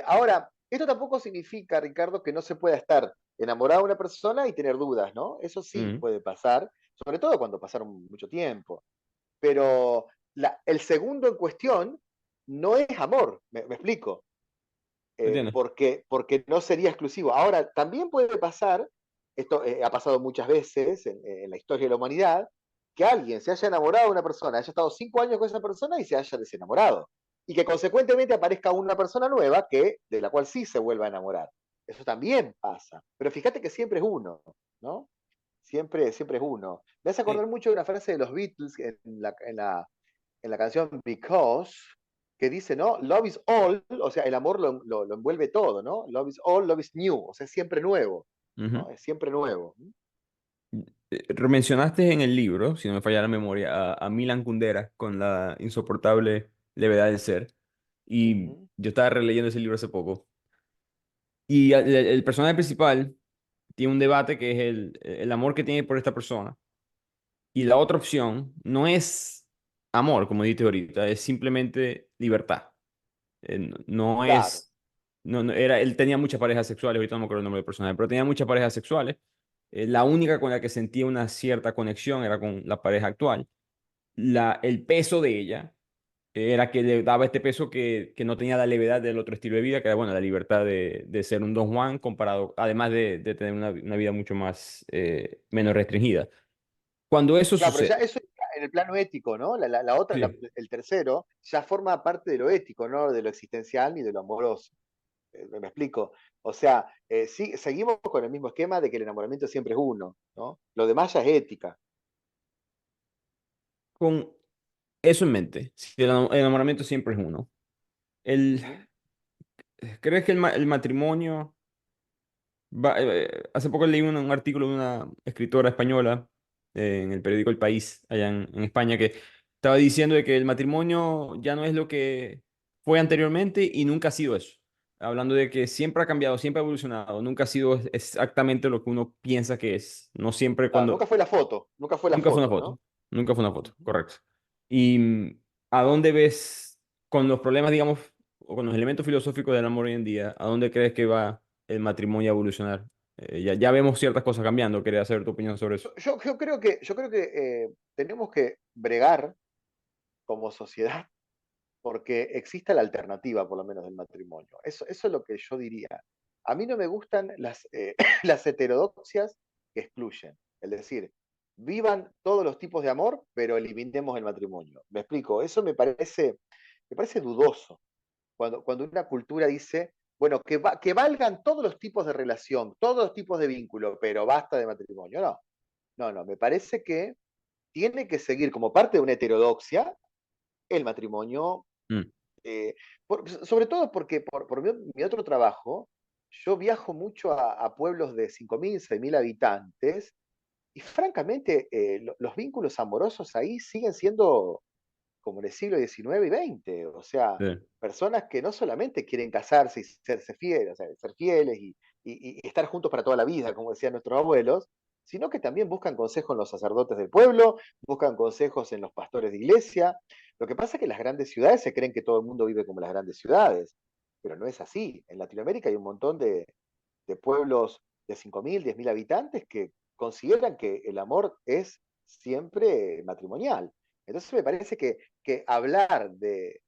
S4: Ahora, esto tampoco significa, Ricardo, que no se pueda estar enamorado de una persona y tener dudas, ¿no? Eso sí
S3: Mm,
S4: puede pasar, sobre todo cuando pasaron mucho tiempo. Pero el segundo en cuestión no es amor, me explico,
S3: entiendo.
S4: porque no sería exclusivo. Ahora, también puede pasar, esto ha pasado muchas veces en la historia de la humanidad, que alguien se haya enamorado de una persona, haya estado 5 años con esa persona y se haya desenamorado. Y que consecuentemente aparezca una persona nueva de la cual sí se vuelva a enamorar. Eso también pasa. Pero fíjate que siempre es uno, ¿no? Siempre es uno. Me hace
S3: Sí.
S4: acordar mucho de una frase de los Beatles en la canción Because, que dice, ¿no? Love is all, o sea, el amor lo envuelve todo, ¿no? Love is all, love is new, o sea, es siempre nuevo,
S3: Ujú.
S4: ¿no? Es siempre nuevo.
S3: Mencionaste en el libro, si no me falla la memoria, a Milan Kundera con la insoportable levedad del ser. Y
S4: Ujú.
S3: yo estaba releyendo ese libro hace poco. Y el personaje principal tiene un debate que es el amor que tiene por esta persona. Y la otra opción no es amor, como dijiste ahorita, es simplemente libertad. No
S4: Claro,
S3: es, era, él tenía muchas parejas sexuales, ahorita no me acuerdo el nombre del personaje, pero tenía muchas parejas sexuales. La única con la que sentía una cierta conexión era con la pareja actual. El peso de ella era que le daba este peso que no tenía la levedad del otro estilo de vida, que era, bueno, la libertad de ser un Don Juan comparado, además de tener una vida mucho más, menos restringida. Cuando eso
S4: claro, pero ya
S3: sucede,
S4: eso en el plano ético, ¿no? La otra,
S3: sí,
S4: el tercero, ya forma parte de lo ético, no de lo existencial ni de lo amoroso. Me explico. O sea, sí, seguimos con el mismo esquema de que el enamoramiento siempre es uno, ¿no? Lo demás ya es ética.
S3: con eso en mente, si el enamoramiento siempre es uno. El,
S4: Ujú,
S3: ¿Crees que el matrimonio hace poco leí un artículo de una escritora española en el periódico El País, allá en España, que estaba diciendo de que el matrimonio ya no es lo que fue anteriormente y nunca ha sido eso. Hablando de que siempre ha cambiado, siempre ha evolucionado, nunca ha sido exactamente lo que uno piensa que es. No siempre
S4: claro,
S3: cuando...
S4: nunca fue la foto, nunca fue la
S3: Nunca fue una
S4: foto,
S3: foto,
S4: ¿no?
S3: nunca fue una foto,
S4: Ujú.
S3: correcto. ¿Y a dónde ves con los problemas, digamos, o con los elementos filosóficos del amor hoy en día, a dónde crees que va el matrimonio a evolucionar? Ya vemos ciertas cosas cambiando, quería saber tu opinión sobre eso.
S4: Yo creo que tenemos que bregar como sociedad porque exista la alternativa, por lo menos, del matrimonio. Eso es lo que yo diría. A mí no me gustan las heterodoxias que excluyen. Es decir, vivan todos los tipos de amor, pero eliminemos el matrimonio. ¿Me explico? Eso me parece dudoso. Cuando una cultura dice, bueno, que valgan todos los tipos de relación, todos los tipos de vínculo, pero basta de matrimonio. No, no, no. Me parece que tiene que seguir como parte de una heterodoxia el matrimonio,
S3: Mm,
S4: eh, sobre todo porque por mi otro trabajo, yo viajo mucho a pueblos de 5.000, 6.000 habitantes y francamente los vínculos amorosos ahí siguen siendo como en el siglo XIX y XX. O sea,
S3: sí.
S4: personas que no solamente quieren casarse y serse fieles, o sea, ser fieles y estar juntos para toda la vida, como decían nuestros abuelos, sino que también buscan consejos en los sacerdotes del pueblo, buscan consejos en los pastores de iglesia. Lo que pasa es que en las grandes ciudades se creen que todo el mundo vive como las grandes ciudades, pero no es así. En Latinoamérica hay un montón de pueblos de 5.000, 10.000 habitantes que consideran que el amor es siempre matrimonial. Entonces me parece que hablar de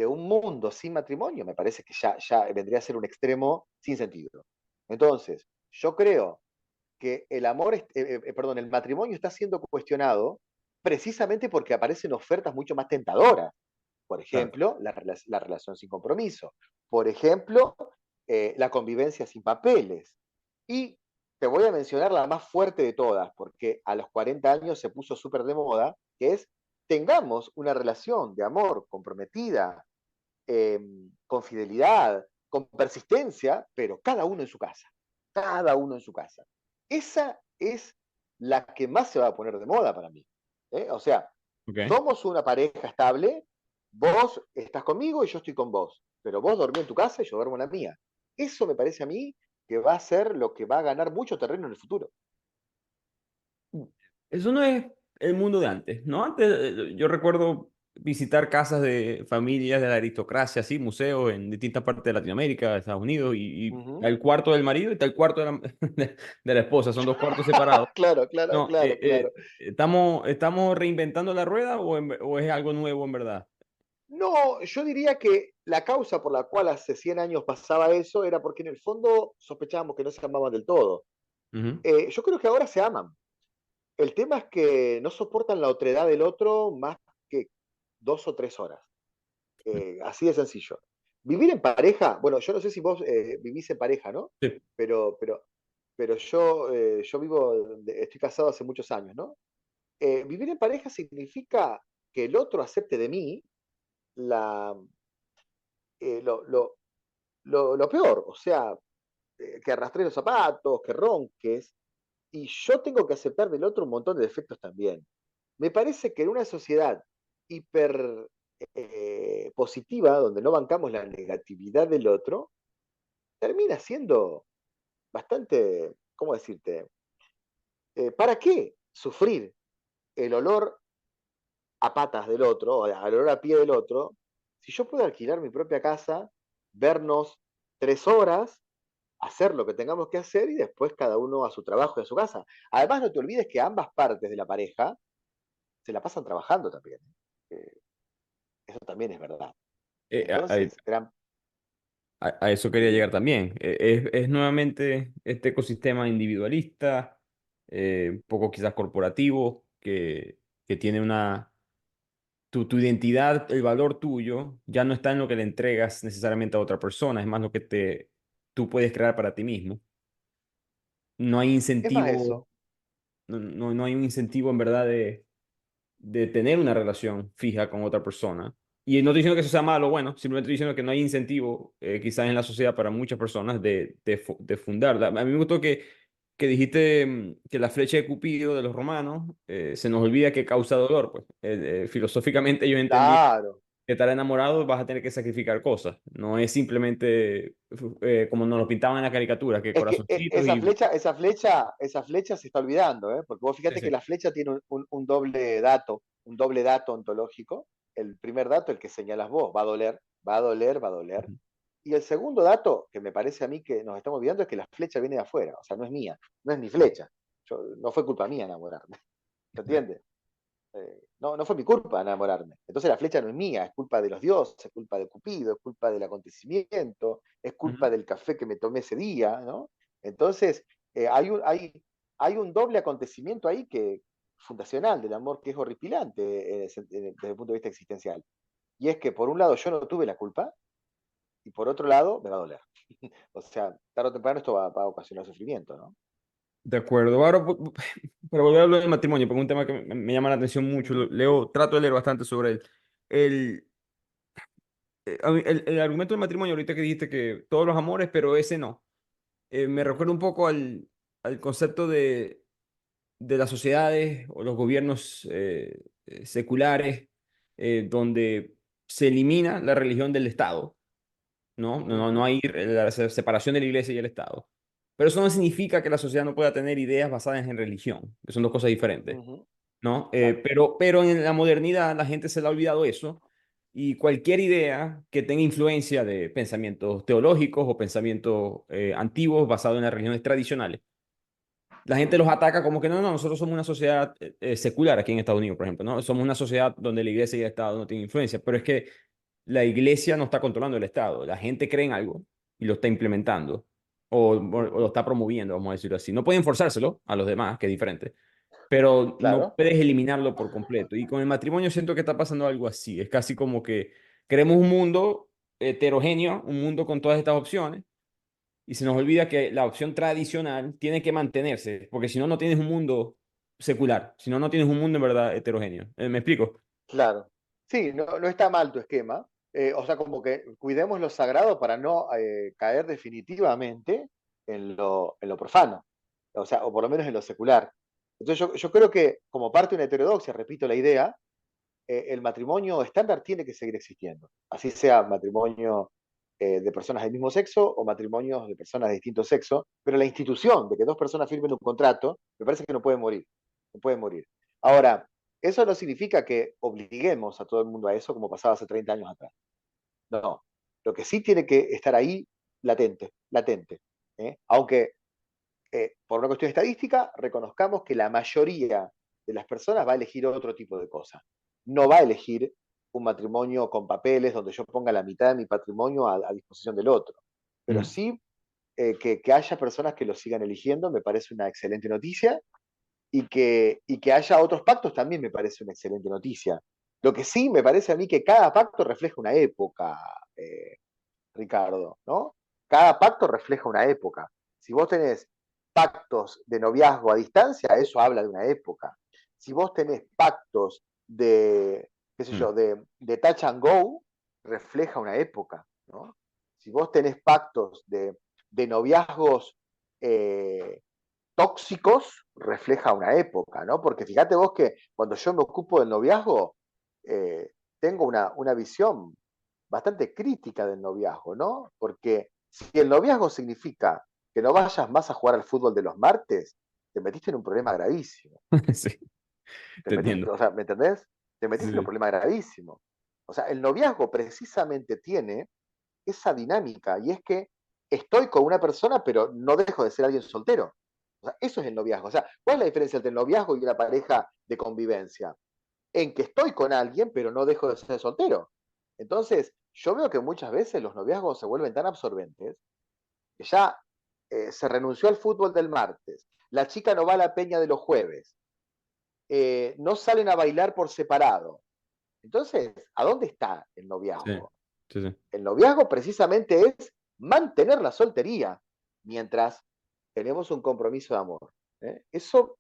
S4: un mundo sin matrimonio me parece que ya vendría a ser un extremo sin sentido. Entonces, yo creo que el matrimonio está siendo cuestionado precisamente porque aparecen ofertas mucho más tentadoras. Por
S3: Claro.
S4: ejemplo, la relación sin compromiso. Por ejemplo, la convivencia sin papeles. Y te voy a mencionar la más fuerte de todas, porque a los 40 años se puso súper de moda, que es tengamos una relación de amor comprometida, con fidelidad, con persistencia, pero cada uno en su casa, cada uno en su casa. Esa es la que más se va a poner de moda para mí. O sea,
S3: Ok.
S4: somos una pareja estable, vos estás conmigo y yo estoy con vos, pero vos dormís en tu casa y yo duermo en la mía. Eso me parece a mí que va a ser lo que va a ganar mucho terreno en el futuro.
S3: Eso no es el mundo de antes, ¿no? Antes, yo recuerdo visitar casas de familias de la aristocracia, así, museos en distintas partes de Latinoamérica, de Estados Unidos, y
S4: Ujú.
S3: el cuarto del marido y está el cuarto de la, de la esposa, son dos cuartos separados.
S4: Claro, claro,
S3: No,
S4: claro, claro.
S3: ¿estamos reinventando la rueda o es algo nuevo en verdad?
S4: No, yo diría que la causa por la cual hace 100 años pasaba eso era porque en el fondo sospechábamos que no se amaban del todo.
S3: Ujú.
S4: Yo creo que ahora se aman. El tema es que no soportan la otredad del otro más que 2 o 3 horas. Así de sencillo. Vivir en pareja, bueno, yo no sé si vos vivís en pareja, ¿no?
S3: Sí.
S4: Pero, pero, pero yo estoy casado hace muchos años, ¿no? Vivir en pareja significa que el otro acepte de mí la, eh, lo, lo, lo peor, o sea, que arrastres los zapatos, que ronques, y yo tengo que aceptar del otro un montón de defectos también. Me parece que en una sociedad hiper positiva, donde no bancamos la negatividad del otro, termina siendo bastante, ¿cómo decirte? ¿Para qué sufrir el olor a patas del otro, o al olor a pie del otro, si yo puedo alquilar mi propia casa, vernos 3 horas, hacer lo que tengamos que hacer y después cada uno a su trabajo y a su casa? Además, no te olvides que ambas partes de la pareja se la pasan trabajando también. Eh, Eso también es verdad.
S3: Eh, a, a-
S4: Entonces, gran...
S3: a eso quería
S4: Sí.
S3: llegar también. Es nuevamente este ecosistema individualista, un poco quizás corporativo, que tiene una tu identidad, el valor tuyo, ya no está en lo que le entregas necesariamente a otra persona, es más lo que tú puedes crear para ti mismo. No hay
S4: Es más
S3: incentivo,
S4: eso.
S3: no hay un incentivo en verdad de tener una relación fija con otra persona. Y no estoy diciendo que eso sea malo o bueno, simplemente estoy diciendo que no hay incentivo quizás en la sociedad para muchas personas de fundarla. A mí me gustó que dijiste que la flecha de Cupido de los romanos se nos olvida que causa dolor. Pues. Filosóficamente yo entendí
S4: Claro.
S3: que estar enamorado vas a tener que sacrificar cosas. No es simplemente como nos lo pintaban en la caricatura, que
S4: Es que
S3: corazoncitos y...
S4: esa flecha se está olvidando, ¿eh? Porque vos
S3: Sí,
S4: fíjate que
S3: sí.
S4: la flecha tiene un doble dato ontológico. El primer dato, el que señalas vos, va a doler, va a doler, va a doler. Y el segundo dato, que me parece a mí que nos estamos olvidando, es que la flecha viene de afuera, o sea, no es mía, no es mi flecha. No fue culpa mía enamorarme, ¿se entiende? No fue mi culpa enamorarme. Entonces la flecha no es mía, es culpa de los dioses, es culpa de Cupido, es culpa del acontecimiento, es culpa
S3: Ujú.
S4: del café que me tomé ese día, ¿no? Entonces, hay un doble acontecimiento ahí que fundacional del amor que es horripilante desde el punto de vista existencial. Y es que por un lado yo no tuve la culpa y por otro lado me va a doler. O sea, tarde o temprano esto va a ocasionar sufrimiento, ¿no?
S3: De acuerdo. Ahora, para volver a hablar del matrimonio, porque es un tema que me llama la atención mucho,
S4: Ujú.
S3: trato de leer bastante sobre él. El, el argumento del matrimonio, ahorita que dijiste que todos los amores, pero ese no. Me recuerda un poco al concepto de las sociedades o los gobiernos seculares, donde se elimina la religión del Estado. No
S4: Ujú.
S3: hay la separación de la iglesia y el Estado. Pero eso no significa que la sociedad no pueda tener ideas basadas en religión, que son dos cosas diferentes,
S4: Ujú.
S3: ¿no?
S4: Claro.
S3: Pero en la modernidad la gente se le ha olvidado eso y cualquier idea que tenga influencia de pensamientos teológicos o pensamientos antiguos basados en las religiones tradicionales, la gente los
S4: Ujú.
S3: ataca como que no, nosotros somos una sociedad secular aquí en Estados Unidos, por ejemplo, ¿no? Somos una sociedad donde la iglesia y el Estado no tienen influencia, pero es que la iglesia no está controlando el Estado, la gente cree en algo y lo está implementando o lo
S4: Ujú.
S3: está promoviendo, vamos a decirlo así. No pueden forzárselo a los demás, que es diferente, pero no
S4: Claro.
S3: puedes eliminarlo por completo. Y con el matrimonio siento que está pasando algo así, es casi como que queremos un mundo heterogéneo, un mundo con todas estas opciones y se nos olvida que la opción tradicional tiene que mantenerse, porque si no, no tienes un mundo secular, si no, no tienes un mundo en verdad heterogéneo. ¿Me explico?
S4: Claro. Sí, no está mal tu esquema. O sea, como que cuidemos lo sagrado para no caer definitivamente en lo profano. O sea, o por lo menos en lo secular. Entonces yo creo que como parte de una heterodoxia, repito la idea, el matrimonio estándar tiene que seguir existiendo. Así sea matrimonio de personas del mismo sexo o matrimonios de personas de distinto sexo, pero la institución de que dos personas firmen un contrato, me parece que no puede morir. No puede morir. Ahora, eso no significa que obliguemos a todo el mundo a eso como pasaba hace 30 años atrás. No. Lo que sí tiene que estar ahí latente, latente. Aunque por una cuestión estadística, reconozcamos que la mayoría de las personas va a elegir otro tipo de cosas. No va a elegir un matrimonio con papeles donde yo ponga la mitad de mi patrimonio a disposición del otro. Pero
S3: Mm.
S4: sí que haya personas que lo sigan eligiendo me parece una excelente noticia y que haya otros pactos también me parece una excelente noticia. Lo que sí me parece a mí que cada pacto refleja una época, eh, Ricardo, ¿no? Cada pacto refleja una época. Si vos tenés pactos de noviazgo a distancia, eso habla de una época. Si vos tenés pactos de, qué sé
S3: Mm.
S4: yo, de touch and go, refleja una época, ¿no? Si vos tenés pactos de noviazgos eh, tóxicos, refleja una época, ¿no? Porque fíjate vos que cuando yo me ocupo del noviazgo, tengo una visión bastante crítica del noviazgo, ¿no? Porque si el noviazgo significa que no vayas más a jugar al fútbol de los martes, te metiste en un problema gravísimo.
S3: Sí,
S4: Te
S3: te
S4: metiste,
S3: entiendo.
S4: o sea, ¿me entendés? Te
S3: Sí,
S4: metiste en un
S3: sí.
S4: problema gravísimo. O sea, el noviazgo precisamente tiene esa dinámica y es que estoy con una persona, pero no dejo de ser alguien soltero. O sea, eso es el noviazgo. O sea, ¿cuál es la diferencia entre el noviazgo y una pareja de convivencia? En que estoy con alguien, pero no dejo de ser soltero. Entonces, yo veo que muchas veces los noviazgos se vuelven tan absorbentes que ya se renunció al fútbol del martes, la chica no va a la peña de los jueves, no salen a bailar por separado. Entonces, ¿a dónde está el
S3: Sí,
S4: noviazgo?
S3: sí, sí.
S4: El noviazgo precisamente es mantener la soltería mientras tenemos un compromiso de amor. Eso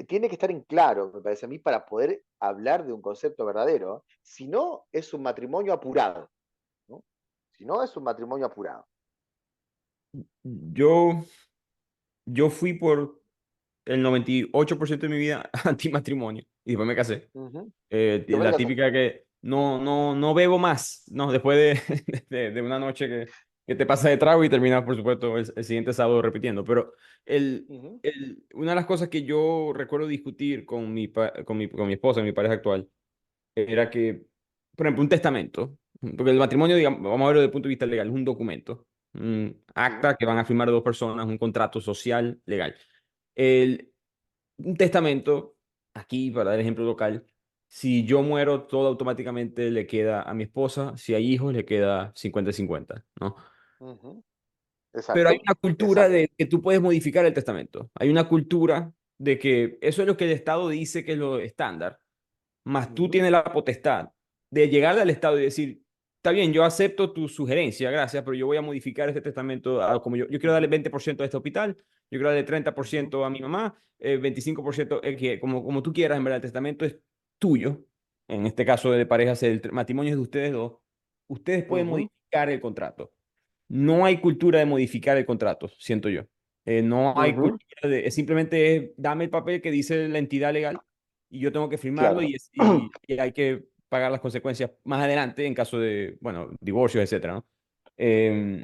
S4: tiene que estar en claro, me parece a mí, para poder hablar de un concepto verdadero. Si no, es un matrimonio apurado. ¿No? Si no, es un matrimonio apurado.
S3: Yo, yo fui por el 98% de mi vida antimatrimonio y después me casé.
S4: Ujú. Después te
S3: La
S4: casaste.
S3: típica que no bebo más, no, después de una noche que te pasa de trago y terminas, por supuesto, el siguiente sábado repitiendo. Pero
S4: Ujú,
S3: una de las cosas que yo recuerdo discutir con mi esposa, mi pareja actual, era que, por ejemplo, un testamento, porque el matrimonio, digamos, vamos a verlo desde el punto de vista legal, es un documento, un
S4: sí.
S3: acta que van a firmar dos personas, un contrato social legal. El, un testamento, aquí para dar ejemplo local, si yo muero, todo automáticamente le queda a mi esposa, si hay hijos, le queda 50-50, ¿no?
S4: Ujú.
S3: Pero hay
S4: Exacto.
S3: una cultura
S4: Exacto.
S3: de que tú puedes modificar el testamento. Hay una cultura de que eso es lo que el Estado dice que es lo estándar, más tú
S4: Ujú,
S3: tienes la potestad de llegar al Estado y decir, está bien, yo acepto tu sugerencia, gracias, pero yo voy a modificar este testamento como yo quiero darle
S4: ujú,
S3: 20% a este hospital, yo quiero darle
S4: ujú,
S3: 30% a mi mamá, 25%, como tú quieras, en verdad, el testamento es tuyo. En este caso de parejas, el matrimonio es de ustedes dos. Ustedes pueden
S4: ujú,
S3: modificar el contrato. No hay cultura de modificar el contrato, siento yo. No hay
S4: ujú.
S3: cultura de, simplemente dame el papel que dice la entidad legal y yo tengo que firmarlo
S4: Claro.
S3: y hay que pagar las consecuencias más adelante en caso de, bueno, divorcios, etcétera, ¿no? Eh,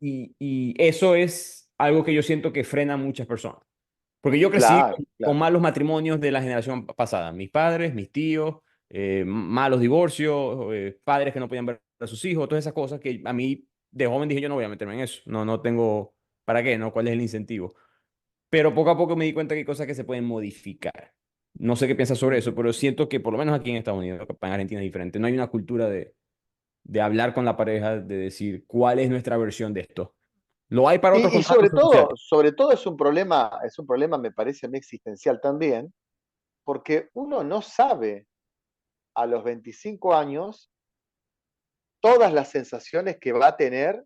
S3: y eso es algo que yo siento que frena a muchas personas. Porque yo crecí
S4: Claro,
S3: con
S4: claro.
S3: malos matrimonios de la generación pasada. Mis padres, mis tíos, malos divorcios, padres que no podían ver a sus hijos, todas esas cosas que a mí de joven dije yo no voy a meterme en eso. No tengo, ¿para qué? ¿No? ¿Cuál es el incentivo? Pero poco a poco me di cuenta que hay cosas que se pueden modificar. No sé qué piensas sobre eso,
S4: Ujú.
S3: pero siento que por lo menos aquí en Estados Unidos, capaz en Argentina es diferente. No hay una cultura de hablar con la pareja, de decir cuál es nuestra versión de esto. Lo hay para otros
S4: Y
S3: contratos sociales.
S4: sobre todo es un problema, me parece a mí, existencial también, porque uno no sabe a los 25 años todas las sensaciones que va a tener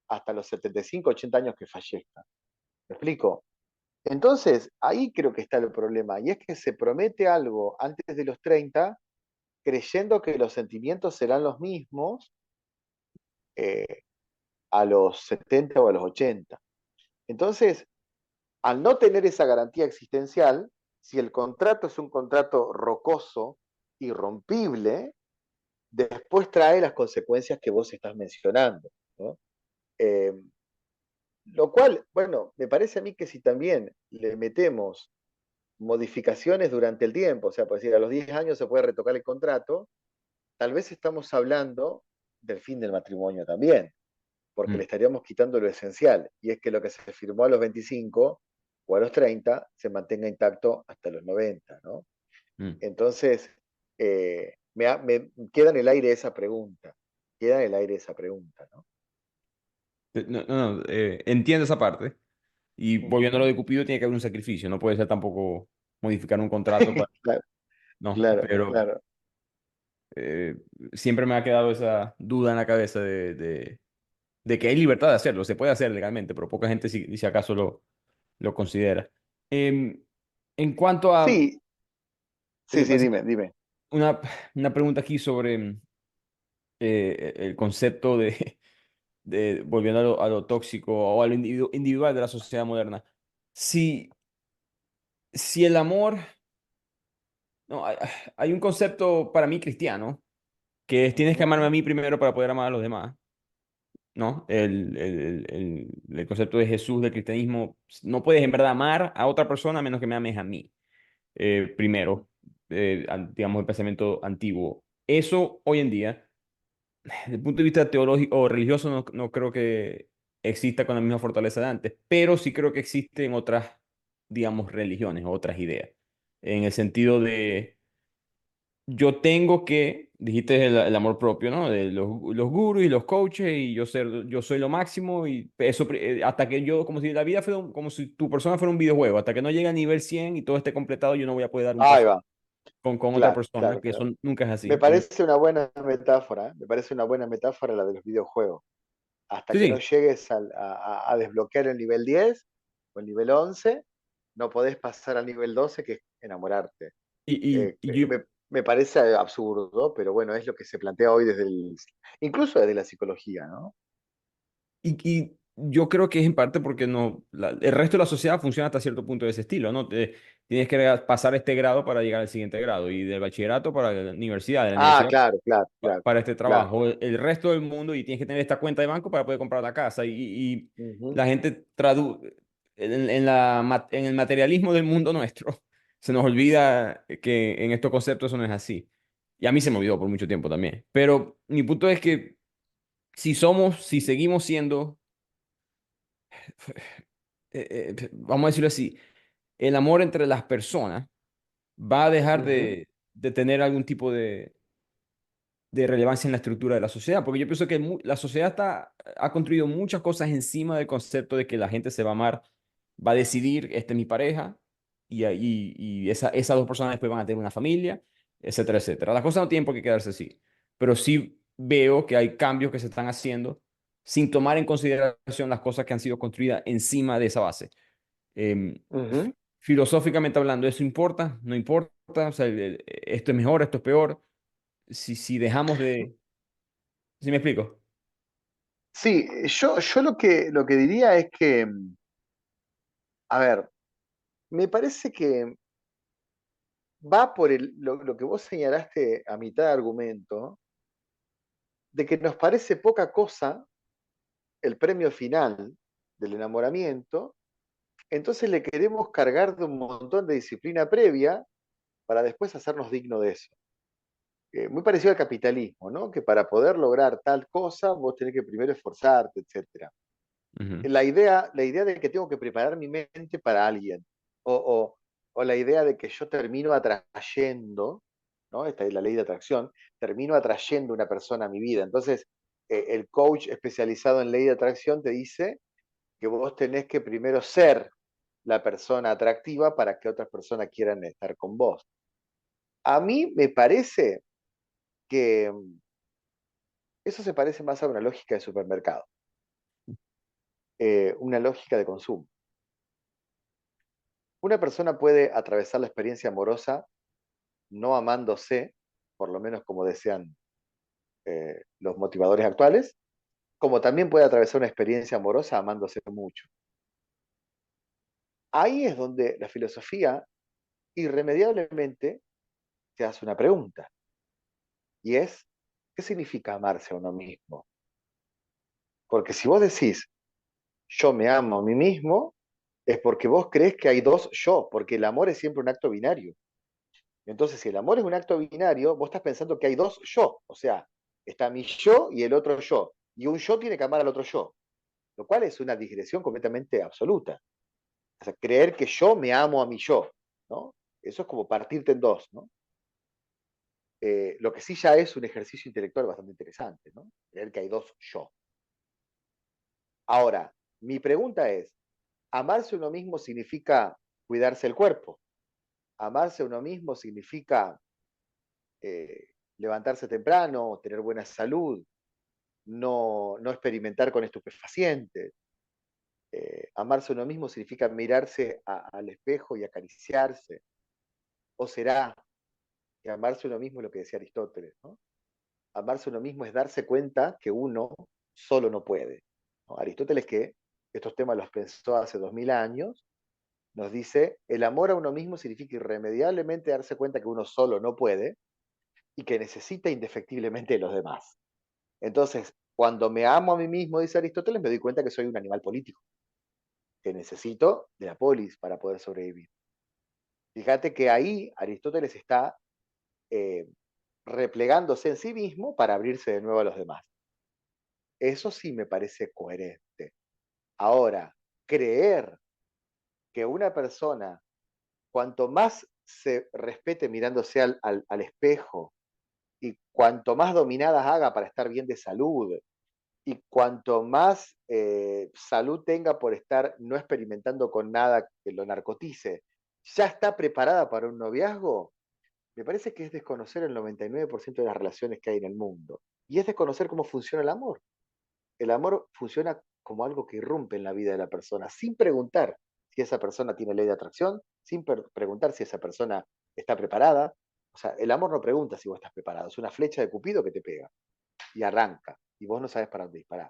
S4: hasta los 75, 80 años que fallezca. ¿Me explico? Entonces, ahí creo que está el problema, y es que se promete algo antes de los 30, creyendo que los sentimientos serán los mismos eh, a los 70 o a los 80. Entonces, al no tener esa garantía existencial, si el contrato es un contrato rocoso, irrompible, después trae las consecuencias que vos estás mencionando, ¿no? Eh, lo cual, bueno, me parece a mí que si también le metemos modificaciones durante el tiempo, o sea, por decir, a los 10 años se puede retocar el contrato, tal vez estamos hablando del fin del matrimonio también, porque le
S3: Mm,
S4: estaríamos quitando lo esencial, y es que lo que se firmó a los 25 o a los 30 se mantenga intacto hasta los 90, ¿no?
S3: mm.
S4: Entonces, me queda en el aire esa pregunta, queda en el aire esa pregunta, ¿no?
S3: No, no, no, entiendo esa parte. Y volviendo a lo
S4: Ujú.
S3: de Cupido, tiene que haber un sacrificio. No puede ser tampoco modificar un contrato para...
S4: Claro,
S3: No,
S4: claro,
S3: pero
S4: claro.
S3: eh, siempre me ha quedado esa duda en la cabeza de que hay libertad de hacerlo. Se puede hacer legalmente, pero poca gente si acaso lo considera. Em, en cuanto a...
S4: Sí, sí, sí,
S3: así,
S4: dime, dime.
S3: una, una pregunta aquí sobre el concepto volviendo a lo tóxico o a lo individual de la sociedad moderna. Si, si el amor, no, hay un concepto para mí cristiano, que es tienes que amarme a
S4: Ujú.
S3: mí primero para poder amar a los demás, ¿no? El concepto de Jesús del cristianismo, no puedes en verdad amar a otra persona a menos que me ames a mí, primero, digamos, el pensamiento antiguo. Eso hoy en día desde el punto de vista teológico o religioso no creo que exista con la misma fortaleza de antes, pero sí creo que existen otras, digamos, religiones, otras ideas. En el sentido de, yo tengo que, dijiste el amor propio, ¿no? De los gurús y los coaches y yo soy lo máximo y eso, hasta que yo, como si la vida fuera, como si tu persona fuera un videojuego, hasta que no llegue a nivel 100 y todo esté completado, yo no voy a poder dar un
S4: Ahí
S3: paso
S4: va,
S3: con otra
S4: claro,
S3: persona,
S4: claro,
S3: que
S4: claro.
S3: eso nunca es
S4: Me
S3: así.
S4: parece una buena metáfora, ¿eh? Me parece una buena metáfora la de los videojuegos. Hasta
S3: Sí,
S4: que no
S3: sí.
S4: llegues a desbloquear el nivel 10 o el nivel 11, no podés pasar al nivel 12, que es enamorarte.
S3: Y yo,
S4: Me parece absurdo, pero bueno, es lo que se plantea hoy incluso desde la psicología, ¿no?
S3: Y yo creo que es en parte porque no, el resto de la sociedad funciona hasta cierto punto de ese estilo, ¿no? Tienes que pasar este grado para llegar al siguiente grado y del bachillerato para la universidad, de la
S4: Ah,
S3: universidad
S4: claro, claro, claro,
S3: para este
S4: claro.
S3: trabajo, el resto del mundo y tienes que tener esta cuenta de banco para poder comprar la casa y
S4: Ujú.
S3: la gente en el materialismo del mundo nuestro se nos olvida que en estos conceptos eso no es así. Y a mí se me olvidó por mucho tiempo también. Pero mi punto es que si seguimos siendo vamos a decirlo así, el amor entre las personas va a dejar
S4: Ujú.
S3: de tener algún tipo de relevancia en la estructura de la sociedad, porque yo pienso que la sociedad ha construido muchas cosas encima del concepto de que la gente se va a amar, va a decidir, esta es mi pareja, y esas dos personas después van a tener una familia, etcétera, etcétera. Las cosas no tienen por qué quedarse así, pero sí veo que hay cambios que se están haciendo sin tomar en consideración las cosas que han sido construidas encima de esa base. Em,
S4: Ujú.
S3: Filosóficamente hablando, ¿eso importa? ¿No importa? O sea, esto es mejor, esto es peor. Si dejamos de... ¿Sí me explico?
S4: Sí, yo lo que diría es que, a ver, me parece que va por lo que vos señalaste a mitad de argumento, de que nos parece poca cosa el premio final del enamoramiento, entonces le queremos cargar de un montón de disciplina previa para después hacernos dignos de eso. Muy parecido al capitalismo, ¿no? Que para poder lograr tal cosa vos tenés que primero esforzarte, etcétera.
S3: Ujú,
S4: La idea de que tengo que preparar mi mente para alguien, o, o, o la idea de que yo termino atrayendo, ¿no? Esta es la ley de atracción, termino atrayendo una persona a mi vida. Entonces, el coach especializado en ley de atracción te dice que vos tenés que primero ser la persona atractiva para que otras personas quieran estar con vos. A mí me parece que eso se parece más a una lógica de supermercado, una lógica de consumo. Una persona puede atravesar la experiencia amorosa no amándose, por lo menos como desean los motivadores actuales, como también puede atravesar una experiencia amorosa amándose mucho. Ahí es donde la filosofía irremediablemente se hace una pregunta, y es, ¿qué significa amarse a uno mismo? Porque si vos decís, yo me amo a mí mismo, es porque vos crees que hay dos yo, porque el amor es siempre un acto binario. Entonces, si el amor es un acto binario, vos estás pensando que hay dos yo, o sea, está mi yo y el otro yo, y un yo tiene que amar al otro yo, lo cual es una digresión completamente absoluta. O sea, creer que yo me amo a mi yo, ¿no? Eso es como partirte en dos, ¿no? Lo que sí ya es un ejercicio intelectual bastante interesante, ¿no? Creer que hay dos yo. Ahora, mi pregunta es, ¿amarse a uno mismo significa cuidarse el cuerpo? ¿Amarse a uno mismo significa eh, levantarse temprano, tener buena salud, no experimentar con estupefacientes? Amarse a uno mismo significa mirarse al espejo y acariciarse. ¿O será que amarse a uno mismo es lo que decía Aristóteles, ¿no? Amarse a uno mismo es darse cuenta que uno solo no puede, ¿no? Aristóteles, que estos temas los pensó hace 2000 años, nos dice, el amor a uno mismo significa irremediablemente darse cuenta que uno solo no puede y que necesita indefectiblemente de los demás. Entonces, cuando me amo a mí mismo, dice Aristóteles, me doy cuenta que soy un animal político, que necesito de la polis para poder sobrevivir. Fíjate que ahí Aristóteles está eh, replegándose en sí mismo para abrirse de nuevo a los demás. Eso sí me parece coherente. Ahora, creer que una persona, cuanto más se respete mirándose al espejo y cuanto más dominadas haga para estar bien de salud y cuanto más salud tenga por estar no experimentando con nada que lo narcotice, ya está preparada para un noviazgo, me parece que es desconocer el 99% de las relaciones que hay en el mundo. Y es desconocer cómo funciona el amor. El amor funciona como algo que irrumpe en la vida de la persona, sin preguntar si esa persona tiene ley de atracción, sin preguntar si esa persona está preparada. O sea, el amor no pregunta si vos estás preparado, es una flecha de Cupido que te pega y arranca, y vos no sabes para dónde disparar.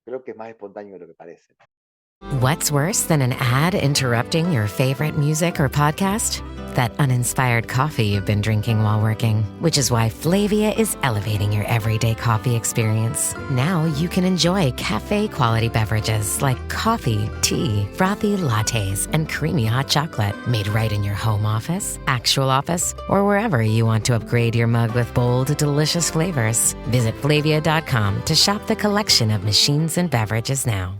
S4: Creo que es más espontáneo de lo que parece.
S5: What's worse than an ad interrupting your favorite music or podcast? That uninspired coffee you've been drinking while working, which is why Flavia is elevating your everyday coffee experience. Now you can enjoy cafe-quality beverages like coffee, tea, frothy lattes, and creamy hot chocolate made right in your home office, actual office, or wherever you want to upgrade your mug with bold, delicious flavors. Visit Flavia.com to shop the collection of machines and beverages now.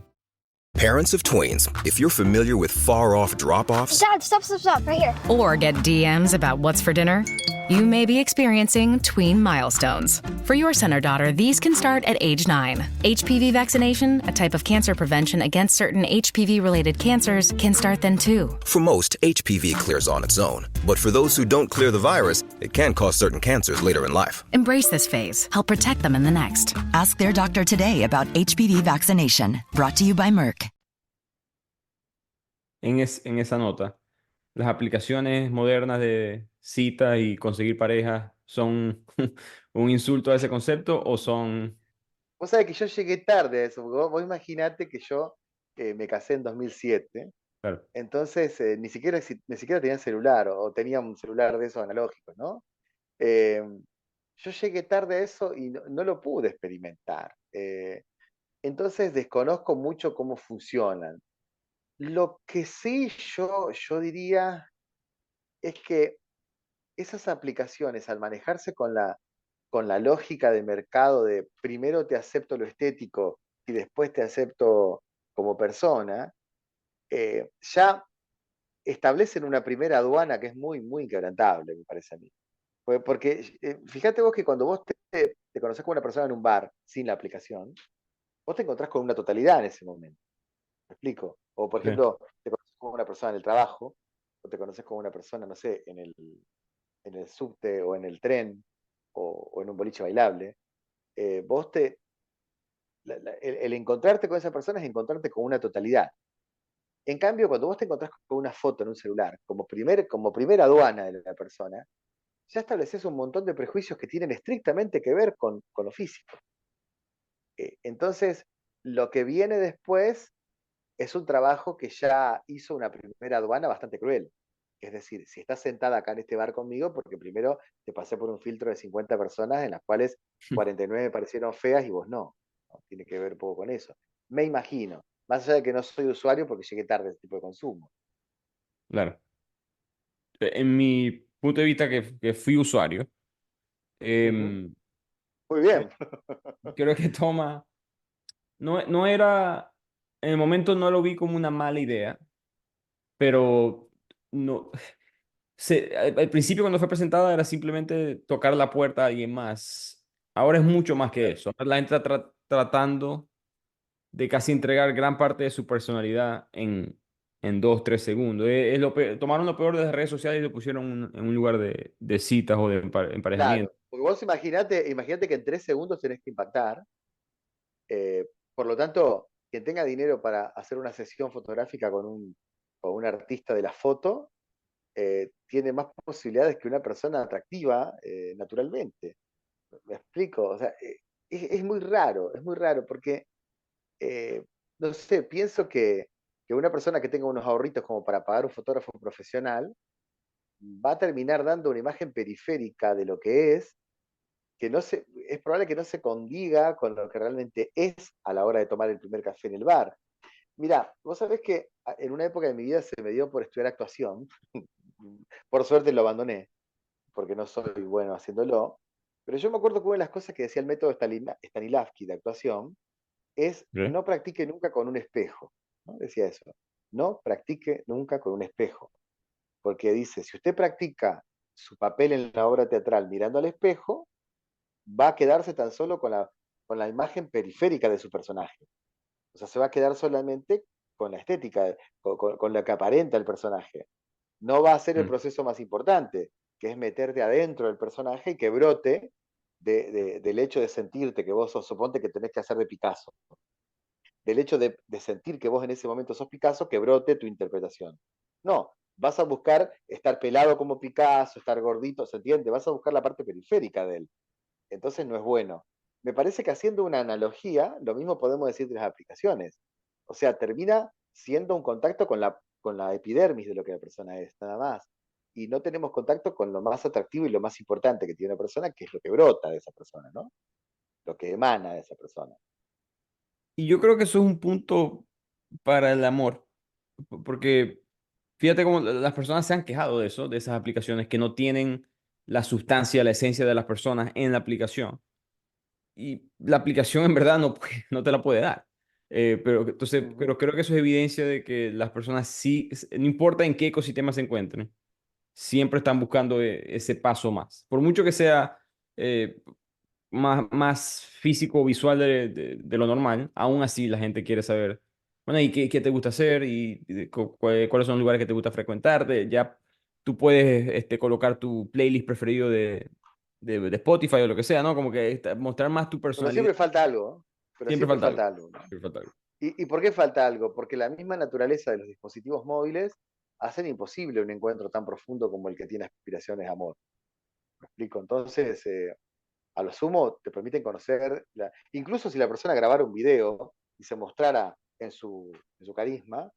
S6: Parents of tweens, if you're familiar with far-off drop-offs...
S7: Dad, stop, right here.
S8: Or get DMs about what's for dinner, you may be experiencing tween milestones. For your son or daughter, these can start at age 9. HPV vaccination, a type of cancer prevention against certain HPV-related cancers, can start then too.
S6: For most, HPV clears on its own. But for those who don't clear the virus, it can cause certain cancers later in life.
S8: Embrace this phase. Help protect them in the next.
S9: Ask their doctor today about HPV vaccination. Brought to you by Merck.
S3: En esa nota, las aplicaciones modernas de cita y conseguir pareja son un insulto a ese concepto o son...
S4: Vos sabés que yo llegué tarde a eso, porque vos imaginate que yo me casé en 2007,
S3: Claro.
S4: entonces ni siquiera tenía celular o tenía un celular de esos analógicos, ¿no? Yo llegué tarde a eso y no lo pude experimentar. Entonces desconozco mucho cómo funcionan. Lo que sí yo diría es que esas aplicaciones, al manejarse con la lógica de mercado de primero te acepto lo estético y después te acepto como persona, ya establecen una primera aduana que es muy, muy inquebrantable, me parece a mí. Porque fíjate vos que cuando vos te conocés con una persona en un bar sin la aplicación, vos te encontrás con una totalidad en ese momento. ¿Me explico? O por
S3: Sí.
S4: ejemplo, te conoces con una persona en el trabajo, o te conoces con una persona, no sé, en el subte o en el tren, o en un boliche bailable. Vos el encontrarte con esa persona es encontrarte con una totalidad. En cambio, cuando vos te encontrás con una foto en un celular, como primera aduana de la persona, ya estableces un montón de prejuicios que tienen estrictamente que ver con lo físico. Entonces, lo que viene después es un trabajo que ya hizo una primera aduana bastante cruel. Es decir, si estás sentada acá en este bar conmigo, porque primero te pasé por un filtro de 50 personas en las cuales 49 me parecieron feas y vos no. ¿No? Tiene que ver un poco con eso. Me imagino, más allá de que no soy usuario porque llegué tarde a este tipo de consumo.
S3: Claro. En mi punto de vista que fui usuario,
S4: Ujú.
S3: em,
S4: Muy
S3: cre-
S4: bien.
S3: creo que toma, no era, en el momento no lo vi como una mala idea, pero no, al principio cuando fue presentada era simplemente tocar la puerta a alguien más. Ahora es mucho más que eso. La gente está tratando de casi entregar gran parte de su personalidad en 2, 3 segundos. Tomaron lo peor de las redes sociales y lo pusieron en un lugar de citas o de emparejamiento.
S4: Claro, porque vos imaginate que en 3 segundos tenés que impactar. Por lo tanto, quien tenga dinero para hacer una sesión fotográfica con un artista de la foto, tiene más posibilidades que una persona atractiva naturalmente. ¿Me explico? O sea, es muy raro, porque, eh, no sé, pienso que una persona que tenga unos ahorritos como para pagar un fotógrafo profesional va a terminar dando una imagen periférica de lo que que no se, es probable que no se condiga con lo que realmente es a la hora de tomar el primer café en el bar. Mira, vos sabés que en una época de mi vida se me dio por estudiar actuación. Por suerte lo abandoné, porque no soy bueno haciéndolo. Pero yo me acuerdo que una de las cosas que decía el método Stanislavski de actuación es
S3: ¿Sí?
S4: no practique nunca con un espejo. ¿No? Decía eso. No practique nunca con un espejo. Porque dice, si usted practica su papel en la obra teatral mirando al espejo, va a quedarse tan solo con la imagen periférica de su personaje. O sea, se va a quedar solamente con la estética, con lo que aparenta el personaje. No va a ser el
S3: Mm.
S4: proceso más importante, que es meterte adentro del personaje y que brote del hecho de sentirte que vos sos, suponte que tenés que hacer de Picasso, del hecho de sentir que vos en ese momento sos Picasso, que brote tu interpretación. No, vas a buscar estar pelado como Picasso, estar gordito, ¿se entiende? Vas a buscar la parte periférica de él. Entonces no es bueno. Me parece que haciendo una analogía, lo mismo podemos decir de las aplicaciones. O sea, termina siendo un contacto con la epidermis de lo que la persona es, nada más. Y no tenemos contacto con lo más atractivo y lo más importante que tiene una persona, que es lo que brota de esa persona, ¿no? Lo que emana de esa persona.
S3: Y yo creo que eso es un punto para el amor, porque fíjate cómo las personas se han quejado de eso, de esas aplicaciones que no tienen la sustancia, la esencia de las personas en la aplicación. Y la aplicación en verdad no te la puede dar. Pero entonces,
S4: Ujú.
S3: pero creo que eso es evidencia de que las personas sí, no importa en qué ecosistema se encuentren, siempre están buscando ese paso más. Por mucho que sea eh, más físico o visual de lo normal, aún así la gente quiere saber, bueno, ¿y qué te gusta hacer? ¿Cuáles son los lugares que te gusta frecuentar? Ya tú puedes colocar tu playlist preferido de Spotify o lo que sea, ¿no? Como que mostrar más tu
S4: Pero
S3: personalidad.
S4: siempre falta algo, ¿no? Pero
S3: Siempre
S4: siempre
S3: falta algo.
S4: falta algo, ¿no?
S3: Siempre falta algo.
S4: ¿Y por qué falta algo? Porque la misma naturaleza de los dispositivos móviles hacen imposible un encuentro tan profundo como el que tiene aspiraciones de amor. ¿Me explico? Entonces, a lo sumo te permiten conocer, incluso si la persona grabara un video y se mostrara en su carisma,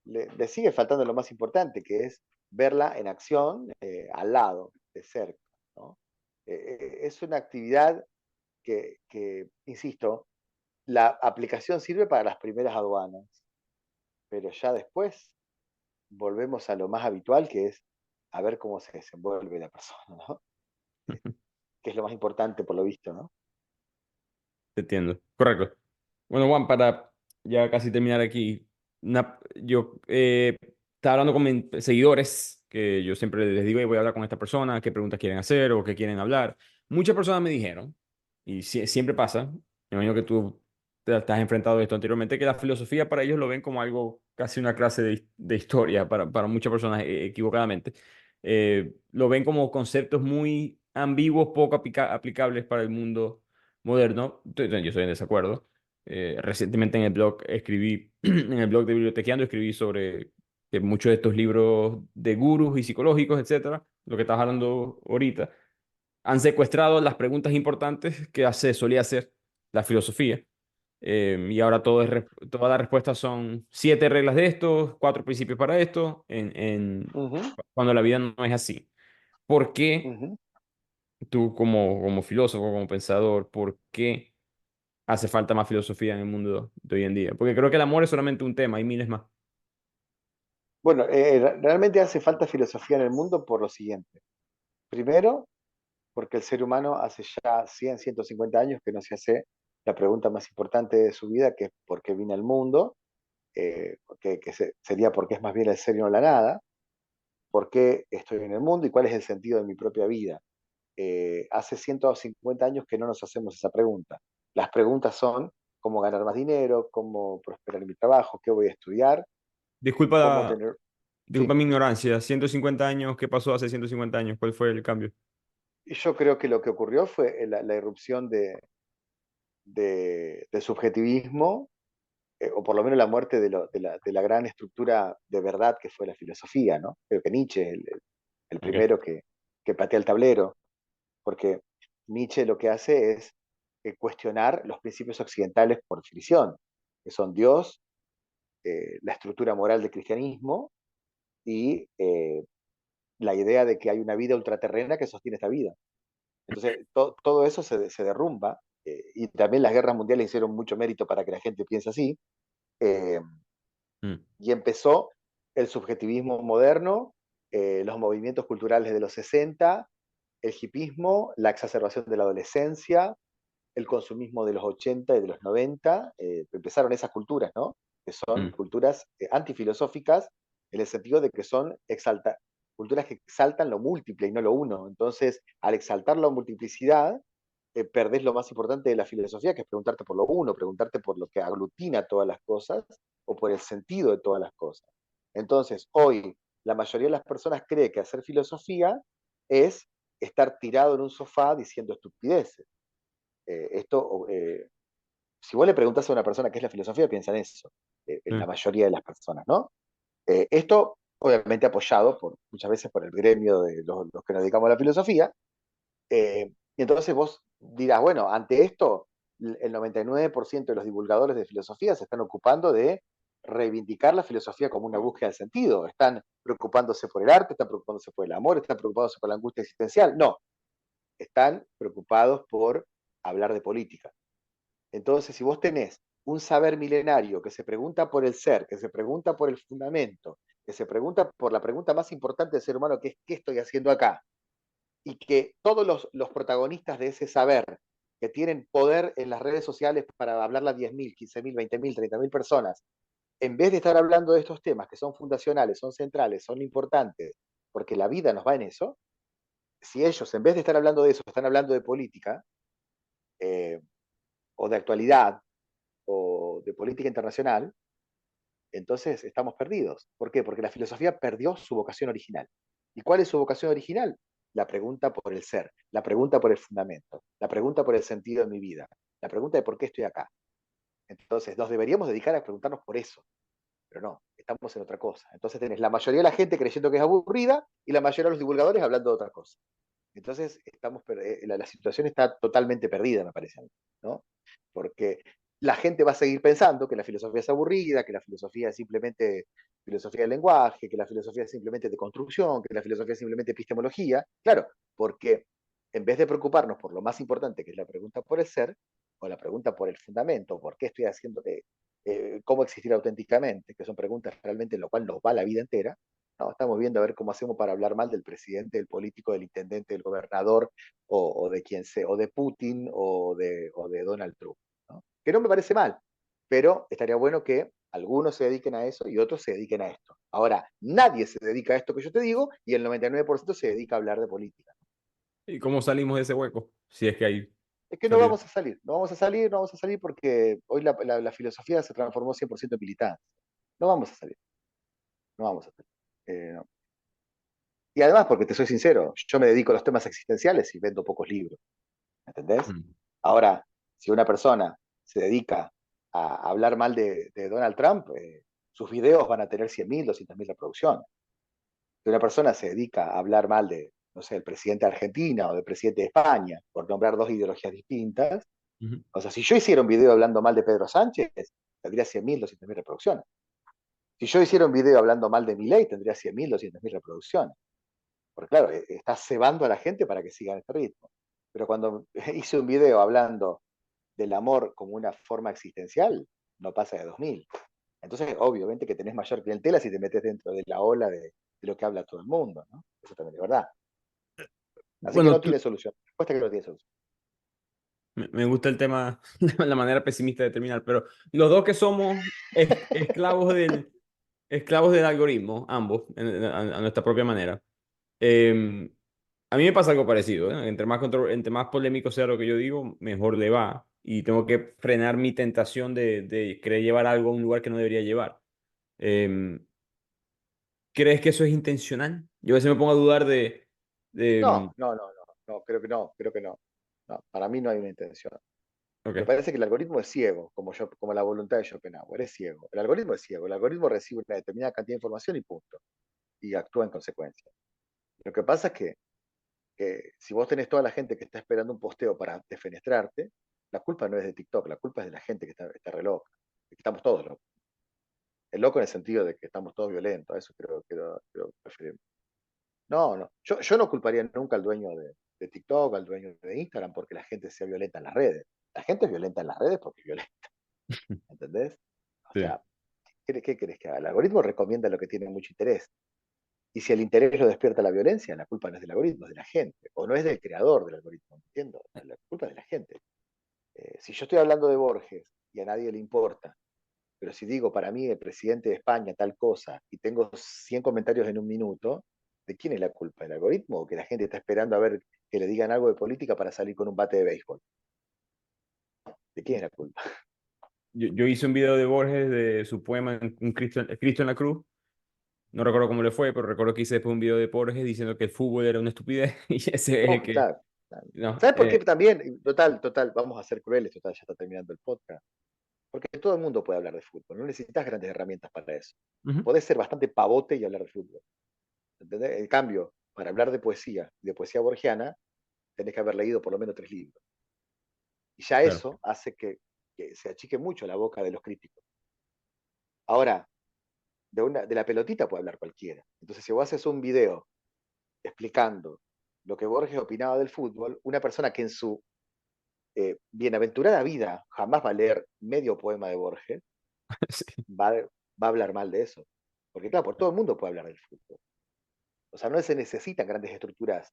S4: le sigue faltando lo más importante, que es verla en acción, al lado, de cerca, ¿no? Es una actividad insisto, la aplicación sirve para las primeras aduanas, pero ya después volvemos a lo más habitual, que es a ver cómo se desenvuelve la persona, ¿no? Que es lo más importante por lo visto, ¿no?
S3: Te entiendo. Correcto. Bueno, Juan, para ya casi terminar aquí, yo estaba hablando con mis seguidores, que yo siempre les digo, "Hey, voy a hablar con esta persona, qué preguntas quieren hacer o qué quieren hablar". Muchas personas me dijeron, y siempre pasa, me imagino que tú te has enfrentado a esto anteriormente, que la filosofía para ellos lo ven como algo, casi una clase de historia, para muchas personas equivocadamente. Lo ven como conceptos muy ambiguos, poco aplicables para el mundo moderno. Yo estoy en desacuerdo. Recientemente en el blog escribí, en el blog de Bibliotequeando escribí sobre que muchos de estos libros de gurús y psicológicos, etcétera, lo que estás hablando ahorita, han secuestrado las preguntas importantes que solía hacer la filosofía. Y ahora todas las respuestas son 7 reglas de esto, 4 principios para esto,
S4: Ujú,
S3: cuando la vida no es así. ¿Por qué
S4: ujú.
S3: tú como filósofo, como pensador, por qué hace falta más filosofía en el mundo de hoy en día? Porque creo que el amor es solamente un tema, hay miles más.
S4: Bueno, realmente hace falta filosofía en el mundo por lo siguiente. Primero, porque el ser humano hace ya 100, 150 años que no se hace la pregunta más importante de su vida, que es por qué vine al mundo, sería por qué es más bien el ser y no la nada, por qué estoy en el mundo y cuál es el sentido de mi propia vida. Hace 150 años que no nos hacemos esa pregunta. Las preguntas son cómo ganar más dinero, cómo prosperar en mi trabajo, qué voy a estudiar, cómo
S3: Disculpa,
S4: tener...
S3: disculpa
S4: Sí,
S3: mi ignorancia. 150 años, ¿qué pasó hace 150 años? ¿Cuál fue el cambio?
S4: y yo creo que lo que ocurrió fue la irrupción del subjetivismo, o por lo menos la muerte de la gran estructura de verdad que fue la filosofía, ¿no? Creo que Nietzsche es el
S3: Ok.
S4: primero que patea el tablero, porque Nietzsche lo que hace es cuestionar los principios occidentales por definición, que son Dios, la estructura moral del cristianismo y la idea de que hay una vida ultraterrena que sostiene esta vida. Entonces, todo eso se derrumba, y también las guerras mundiales hicieron mucho mérito para que la gente piense así, eh,
S3: Mm,
S4: y empezó el subjetivismo moderno, los movimientos culturales de los 60, el hipismo, la exacerbación de la adolescencia, el consumismo de los 80 y de los 90, empezaron esas culturas, ¿no? Que son
S3: mm,
S4: culturas antifilosóficas, en el sentido de que son culturas que exaltan lo múltiple y no lo uno. Entonces, al exaltar la multiplicidad, perdés lo más importante de la filosofía, que es preguntarte por lo uno, preguntarte por lo que aglutina todas las cosas o por el sentido de todas las cosas. Entonces, hoy la mayoría de las personas cree que hacer filosofía es estar tirado en un sofá diciendo estupideces. Si vos le preguntas a una persona qué es la filosofía, piensa en eso, en la
S3: mm.
S4: mayoría de las personas, ¿no? Esto, obviamente, apoyado muchas veces por el gremio de los que nos dedicamos a la filosofía, y entonces vos dirás, bueno, ante esto, el 99% de los divulgadores de filosofía se están ocupando de reivindicar la filosofía como una búsqueda del sentido. Están preocupándose por el arte, están preocupándose por el amor, están preocupándose por la angustia existencial. No, están preocupados por hablar de política. Entonces, si vos tenés un saber milenario que se pregunta por el ser, que se pregunta por el fundamento, que se pregunta por la pregunta más importante del ser humano, que es ¿qué estoy haciendo acá? Y que todos los protagonistas de ese saber, que tienen poder en las redes sociales para hablarle a 10.000, 15.000, 20.000, 30.000 personas, en vez de estar hablando de estos temas que son fundacionales, son centrales, son importantes, porque la vida nos va en eso, si ellos, en vez de estar hablando de eso, están hablando de política, eh, o de actualidad, o de política internacional, entonces estamos perdidos. ¿Por qué? Porque la filosofía perdió su vocación original. ¿Y cuál es su vocación original? La pregunta por el ser, la pregunta por el fundamento, la pregunta por el sentido de mi vida, la pregunta de por qué estoy acá. Entonces nos deberíamos dedicar a preguntarnos por eso, pero no, estamos en otra cosa. Entonces tenés la mayoría de la gente creyendo que es aburrida y la mayoría de los divulgadores hablando de otra cosa. Entonces la situación está totalmente perdida, me parece a mí, ¿no? Porque la gente va a seguir pensando que la filosofía es aburrida, que la filosofía es simplemente filosofía del lenguaje, que la filosofía es simplemente de construcción, que la filosofía es simplemente epistemología. Claro, porque en vez de preocuparnos por lo más importante, que es la pregunta por el ser, o la pregunta por el fundamento, por qué estoy haciendo, cómo existir auténticamente, que son preguntas realmente en lo cual nos va la vida entera, no, estamos viendo a ver cómo hacemos para hablar mal del presidente, del político, del intendente, del gobernador, o de quien sea, o de Putin, o de Donald Trump, ¿no? Que no me parece mal, pero estaría bueno que algunos se dediquen a eso y otros se dediquen a esto. Ahora, nadie se dedica a esto que yo te digo y el 99% se dedica a hablar de política.
S3: ¿Y cómo salimos de ese hueco? Si es que hay
S4: Es que no
S3: salida.
S4: vamos a salir, no vamos a salir, no vamos a salir porque hoy la filosofía se transformó 100% en militancia. No vamos a salir, no vamos a salir. No. Y además, porque te soy sincero, yo me dedico a los temas existenciales y vendo pocos libros, ¿entendés?
S3: Mm.
S4: Ahora, si una persona se dedica a hablar mal de Donald Trump, sus videos van a tener 100.000, 200.000 reproducciones. Si una persona se dedica a hablar mal de, no sé, el presidente de Argentina o del presidente de España, por nombrar dos ideologías distintas, o sea, si yo hiciera un video hablando mal de Pedro Sánchez, tendría 100.000, 200.000 reproducciones. Si yo hiciera un video hablando mal de Milei, tendría 100.000, 200.000 reproducciones. Porque claro, estás cebando a la gente para que sigan este ritmo. Pero cuando hice un video hablando del amor como una forma existencial, no pasa de 2.000. Entonces, obviamente que tenés mayor clientela si te metes dentro de la ola de lo que habla todo el mundo, ¿no? Eso también es verdad. Así que
S3: Bueno,
S4: no tiene solución. La respuesta es que no tiene solución.
S3: me gusta el tema, la manera pesimista de terminar, pero los dos que somos esclavos del algoritmo, ambos, a nuestra propia manera. Eh, a mí me pasa algo parecido, ¿eh? Entre más polémico sea lo que yo digo, mejor le va. Y tengo que frenar mi tentación de querer llevar algo a un lugar que no debería llevar. Eh, ¿Crees que eso es intencional? Yo a veces me pongo a dudar de.
S4: Creo que no, creo que no. No, para mí no hay una intención. Me
S3: Ok,
S4: parece que el algoritmo es ciego, como la voluntad de Schopenhauer, es ciego. El algoritmo es ciego, el algoritmo recibe una determinada cantidad de información y punto, y actúa en consecuencia. Lo que pasa es que si vos tenés toda la gente que está esperando un posteo para defenestrarte, la culpa no es de TikTok, la culpa es de la gente que está re loca, que estamos todos locos. El loco en el sentido de que estamos todos violentos, a eso creo que preferimos. No. Yo no culparía nunca al dueño de TikTok, al dueño de Instagram, porque la gente sea violenta en las redes. La gente es violenta en las redes porque es violenta, ¿entendés? O
S3: sí.
S4: sea, ¿qué querés que haga? El algoritmo recomienda lo que tiene mucho interés. Y si el interés lo despierta la violencia, la culpa no es del algoritmo, es de la gente. O no es del creador del algoritmo, ¿entiendo? La culpa es de la gente. Si yo estoy hablando de Borges y a nadie le importa, pero si digo para mí el presidente de España tal cosa y tengo 100 comentarios en un minuto, ¿de quién es la culpa? ¿Del algoritmo o que la gente está esperando a ver que le digan algo de política para salir con un bate de béisbol? ¿De quién es la culpa?
S3: Yo hice un video de Borges de su poema Un Cristo en la Cruz. No recuerdo cómo le fue, pero recuerdo que hice después un video de Borges diciendo que el fútbol era una estupidez. Y ese es el
S4: Oh,
S3: que.
S4: claro.
S3: No,
S4: ¿Sabes por qué también? Total, vamos a ser crueles, total, ya está terminando el podcast. Porque todo el mundo puede hablar de fútbol, no necesitas grandes herramientas para eso.
S3: ujú,
S4: Podés ser bastante pavote y hablar de fútbol. ¿Entendés? En cambio, para hablar de poesía borgiana, tenés que haber leído por lo menos 3 libros. Y ya
S3: claro.
S4: eso hace que se achique mucho la boca de los críticos. Ahora, de la pelotita puede hablar cualquiera. Entonces, si vos haces un video explicando lo que Borges opinaba del fútbol, una persona que en su bienaventurada vida jamás va a leer medio poema de Borges,
S3: Sí.
S4: va a hablar mal de eso. Porque claro, por todo el mundo puede hablar del fútbol. O sea, no se necesitan grandes estructuras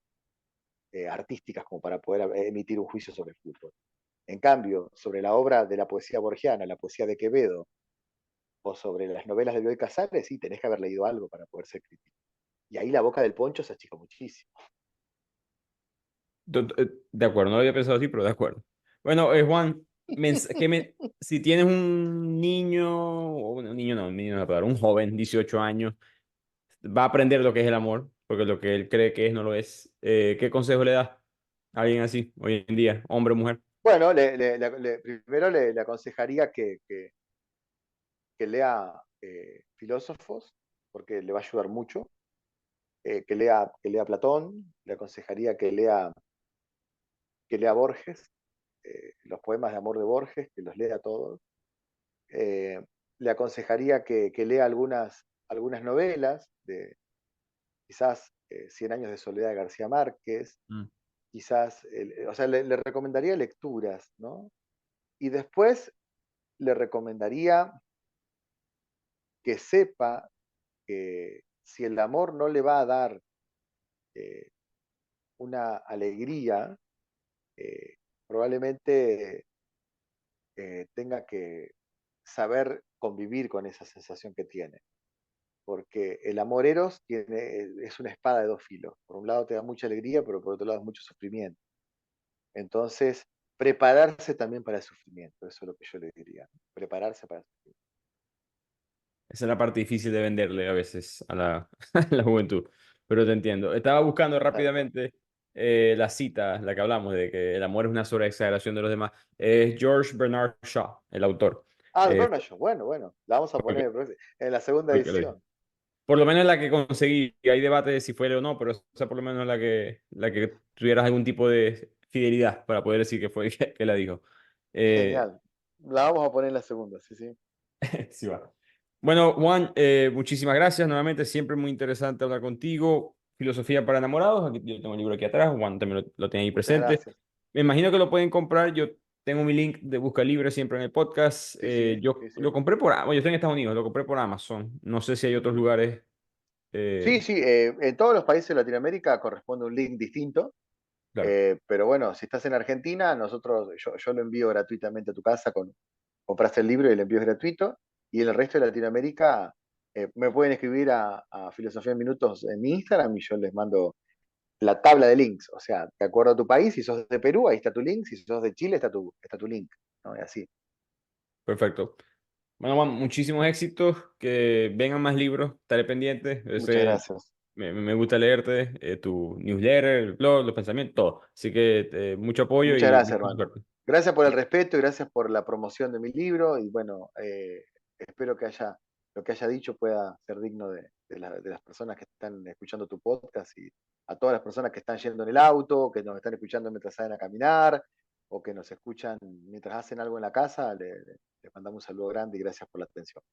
S4: artísticas como para poder emitir un juicio sobre el fútbol. En cambio, sobre la obra de la poesía borgiana, la poesía de Quevedo, o sobre las novelas de Bioy Casares, sí, tenés que haber leído algo para poder ser crítico. Y ahí la boca del poncho se achica muchísimo.
S3: De acuerdo, no lo había pensado así, pero de acuerdo. Bueno, Juan, si tienes un niño, o un niño no, un niño no es la palabra, un joven, 18 años, va a aprender lo que es el amor, porque lo que él cree que es no lo es. ¿Qué consejo le das a alguien así hoy en día, hombre o mujer?
S4: Bueno, primero le aconsejaría que lea filósofos, porque le va a ayudar mucho. Que lea Platón, le aconsejaría que lea Borges, los poemas de amor de Borges, que los lea todos. Eh, Le aconsejaría que lea algunas novelas, quizás 100 años de soledad de García Márquez,
S3: Mm.
S4: quizás, o sea, le recomendaría lecturas, ¿no? Y después le recomendaría que sepa que si el amor no le va a dar eh, una alegría, probablemente tenga que saber convivir con esa sensación que tiene. Porque el amor eros es una espada de dos filos. Por un lado te da mucha alegría, pero por otro lado es mucho sufrimiento. Entonces, prepararse también para el sufrimiento, eso es lo que yo le diría. Prepararse para el sufrimiento.
S3: Esa es la parte difícil de venderle a veces a la, a la juventud, pero te entiendo. Estaba buscando
S4: Tal cual.
S3: rápidamente la cita, la que hablamos, de que el amor es una sobreexageración de los demás. Es George Bernard Shaw, el autor.
S4: Ah, The
S3: Eh,
S4: Corner Show. Bueno, la vamos a
S3: porque,
S4: poner en la segunda
S3: porque lo dije.
S4: edición.
S3: Por lo menos la que conseguí, hay debate de si fue o no, pero esa por lo menos la que tuvieras algún tipo de fidelidad para poder decir que fue que la dijo. Eh,
S4: Genial. La vamos a poner en la segunda, sí, sí.
S3: sí va. Bueno, Juan, muchísimas gracias. Nuevamente, siempre muy interesante hablar contigo. Filosofía para enamorados. Aquí, yo tengo el libro aquí atrás. Juan también lo tiene ahí
S4: Muchas
S3: presente.
S4: gracias.
S3: Me imagino que lo pueden comprar. Yo tengo mi link de Busca Libre siempre en el podcast.
S4: Sí, sí,
S3: Yo
S4: sí, sí.
S3: lo compré por Amazon. Yo estoy en Estados Unidos, lo compré por Amazon. No sé si hay otros lugares.
S4: Sí,
S3: eh,
S4: sí, en todos los países de Latinoamérica corresponde un link distinto,
S3: claro,
S4: pero bueno, si estás en Argentina, yo lo envío gratuitamente a tu casa, compraste el libro y el envío es gratuito, y en el resto de Latinoamérica me pueden escribir a Filosofía en Minutos en mi Instagram y yo les mando la tabla de links, o sea, de acuerdo a tu país, si sos de Perú, ahí está tu link, si sos de Chile, está tu link, ¿no? Y así.
S3: perfecto. Bueno, Juan, muchísimos éxitos. Que vengan más libros. Estaré pendiente.
S4: Muchas gracias.
S3: Me gusta leerte, tu newsletter, el blog, los pensamientos, todo. Así que mucho apoyo
S4: Muchas
S3: y
S4: gracias,
S3: mucha
S4: hermano.
S3: suerte.
S4: Gracias por el respeto y gracias por la promoción de mi libro. Y bueno, espero que lo que haya dicho pueda ser digno de las personas que están escuchando tu podcast y a todas las personas que están yendo en el auto, que nos están escuchando mientras salen a caminar o que nos escuchan mientras hacen algo en la casa. Les mandamos un saludo grande y gracias por la atención.